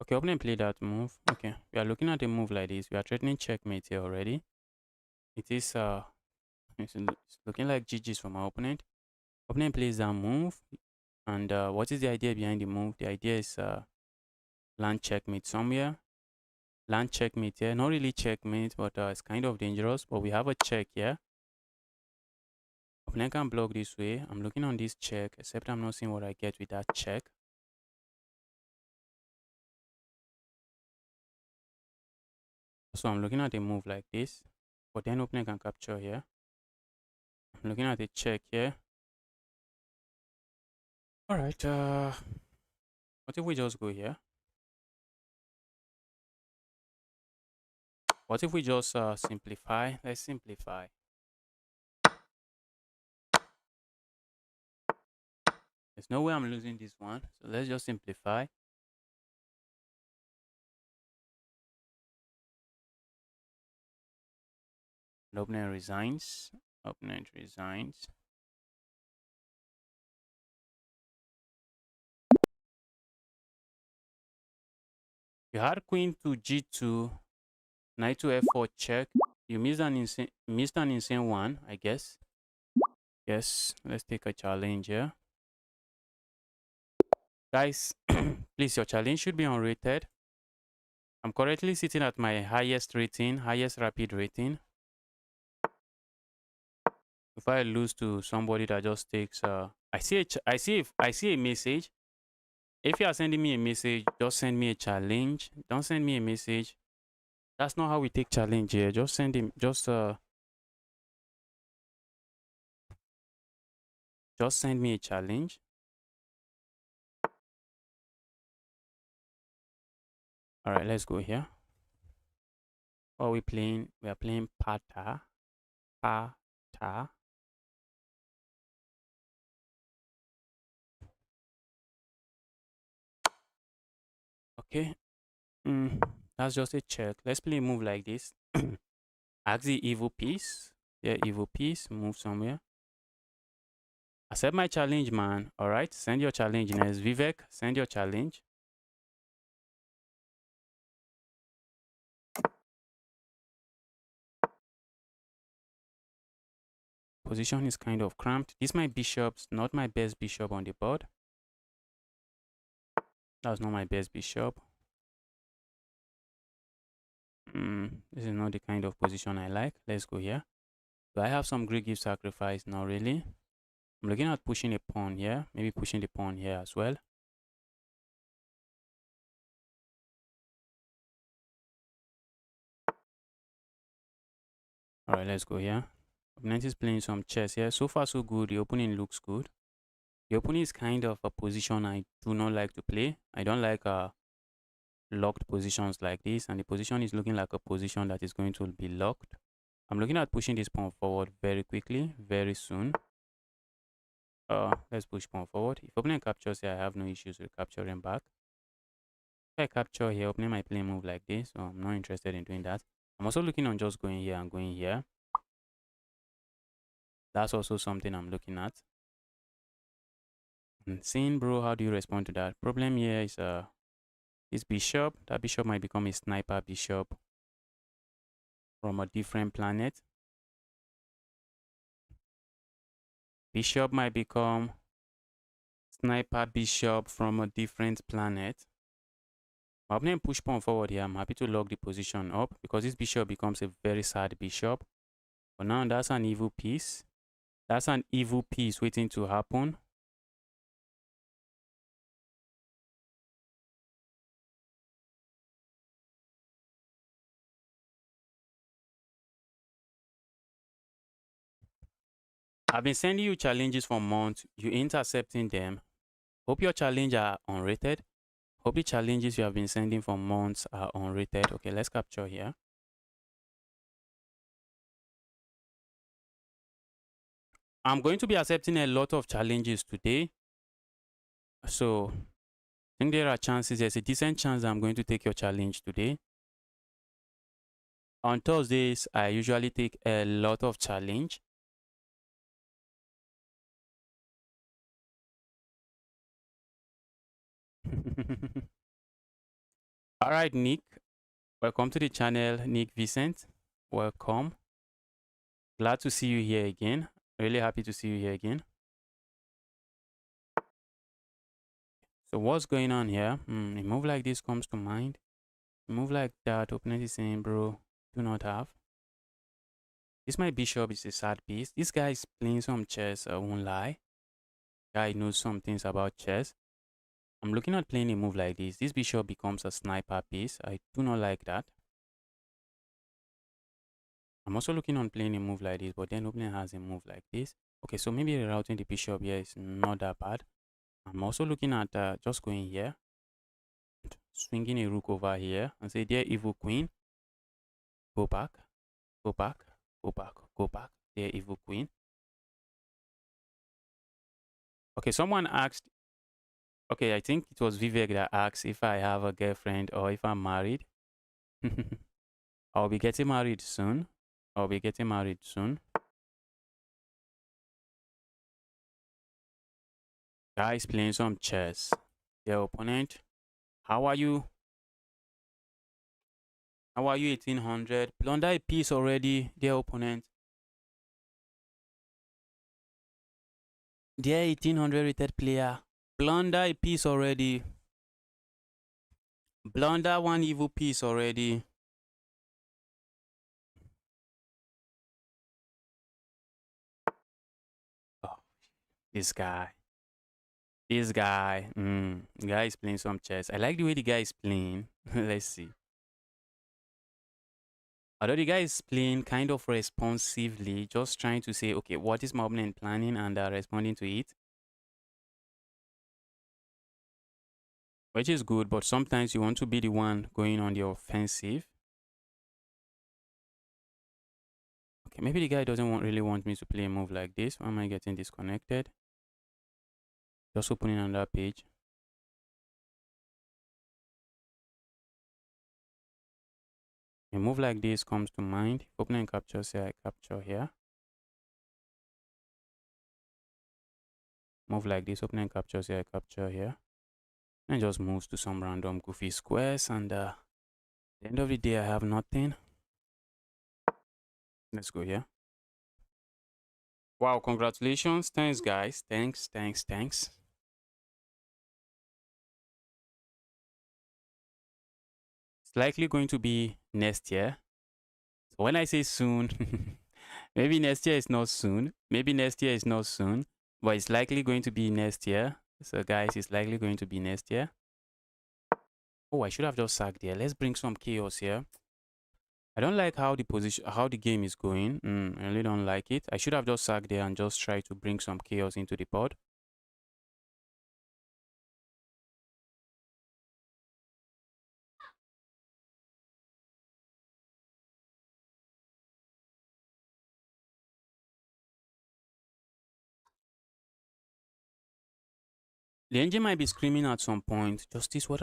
Okay, opponent played that move. Okay, we are looking at a move like this. We are threatening checkmate here already. It is it's looking like GG's for my opponent. Opponent plays that move. And what is the idea behind the move? The idea is land checkmate somewhere. Land checkmate here. Not really checkmate, but it's kind of dangerous. But we have a check here. Opponent can block this way. I'm looking on this check, except I'm not seeing what I get with that check. So I'm looking at a move like this. But then opponent can capture here. I'm looking at a check here. Alright, what if we just go here? What if we just simplify? Let's simplify. There's no way I'm losing this one. So let's just simplify. And opponent resigns. Opponent resigns. You had queen to g2, knight to f4 check. You missed an insane one, I guess. Yes, let's take a challenge here. Guys, please, your challenge should be unrated. I'm currently sitting at my highest rating, highest rapid rating. If I lose to somebody that just takes I see a message. If you are sending me a message, just send me a challenge. Don't send me a message. That's not how we take challenge here. Just send him just send me a challenge. All right, let's go here. What are we playing? We are playing Pata. Pata. Okay. That's just a check. Let's play a move like this. Ask the evil piece. Yeah, evil piece. Move somewhere. Accept my challenge, man. All right. Send your challenge next. Vivek, send your challenge. Position is kind of cramped. This is my bishop's not my best bishop on the board. That's not my best bishop. This is not the kind of position I like. Let's go here. Do I have some great gift sacrifice? Not really. I'm looking at pushing a pawn here. Maybe pushing the pawn here as well. All right, let's go here. Opponent is playing some chess here. So far, so good. The opening looks good. The opening is kind of a position I do not like to play. I don't like locked positions like this. And the position is looking like a position that is going to be locked. I'm looking at pushing this pawn forward very quickly, very soon. Let's push pawn forward. If opponent captures here, I have no issues with capturing back. If I capture here, opponent might play a move like this, so I'm not interested in doing that. I'm also looking on just going here and going here. That's also something I'm looking at. And seeing, bro, how do you respond to that? Problem here is this bishop. That bishop might become a sniper bishop from a different planet. Bishop might become sniper bishop from a different planet. My opponent push pawn forward here. I'm happy to lock the position up because this bishop becomes a very sad bishop. But now that's an evil piece. That's an evil piece waiting to happen. I've been sending you challenges for months. You intercepting them. Hope your challenges are unrated. Hope the challenges you have been sending for months are unrated. Okay, let's capture here. I'm going to be accepting a lot of challenges today. So I think there are chances, there's a decent chance that I'm going to take your challenge today. On Thursdays, I usually take a lot of challenge. All right, Nick. Welcome to the channel, Nick Vincent. Welcome. Glad to see you here again. Really happy to see you here again. So what's going on here? A move like this comes to mind. A move like that, opponent is saying, bro, do not have. This my bishop is a sad piece. This guy is playing some chess, I won't lie. Guy knows some things about chess. I'm looking at playing a move like this. This bishop becomes a sniper piece. I do not like that. I'm also looking on playing a move like this, but then opponent has a move like this. Okay, so maybe rerouting the bishop here is not that bad. I'm also looking at just going here, swinging a rook over here, and say, dear evil queen, go back, go back, go back, go back, dear evil queen. Okay, someone asked, okay, I think it was Vivek that asked if I have a girlfriend or if I'm married. I'll be getting married soon. I'll be getting married soon. Guys playing some chess. Their opponent. How are you? How are you 1800? Plunder a piece already, their opponent. Their 1800 rated player. Blunder a piece already. Blunder one evil piece already. Oh, this guy. This guy. The guy is playing some chess. I like the way the guy is playing. Let's see. Although the guy is playing kind of responsively, just trying to say, okay, what is my opponent planning and responding to it. Which is good, but sometimes you want to be the one going on the offensive. Okay, maybe the guy doesn't really want me to play a move like this. Why am I getting disconnected? Just opening another page. A move like this comes to mind. If opponent captures here, I capture here. Move like this, opponent captures here, I capture here. And just moves to some random goofy squares. And at the end of the day, I have nothing. Let's go here. Wow, congratulations. Thanks, guys. Thanks, thanks, thanks. It's likely going to be next year. So when I say soon, maybe next year is not soon. Maybe next year is not soon. But it's likely going to be next year. So guys, it's likely going to be next year. Oh, I should have just sacked there. Let's bring some chaos here. I don't like how the game is going. I really don't like it. I should have just sacked there and just try to bring some chaos into the board. The engine might be screaming at some point, Justice, what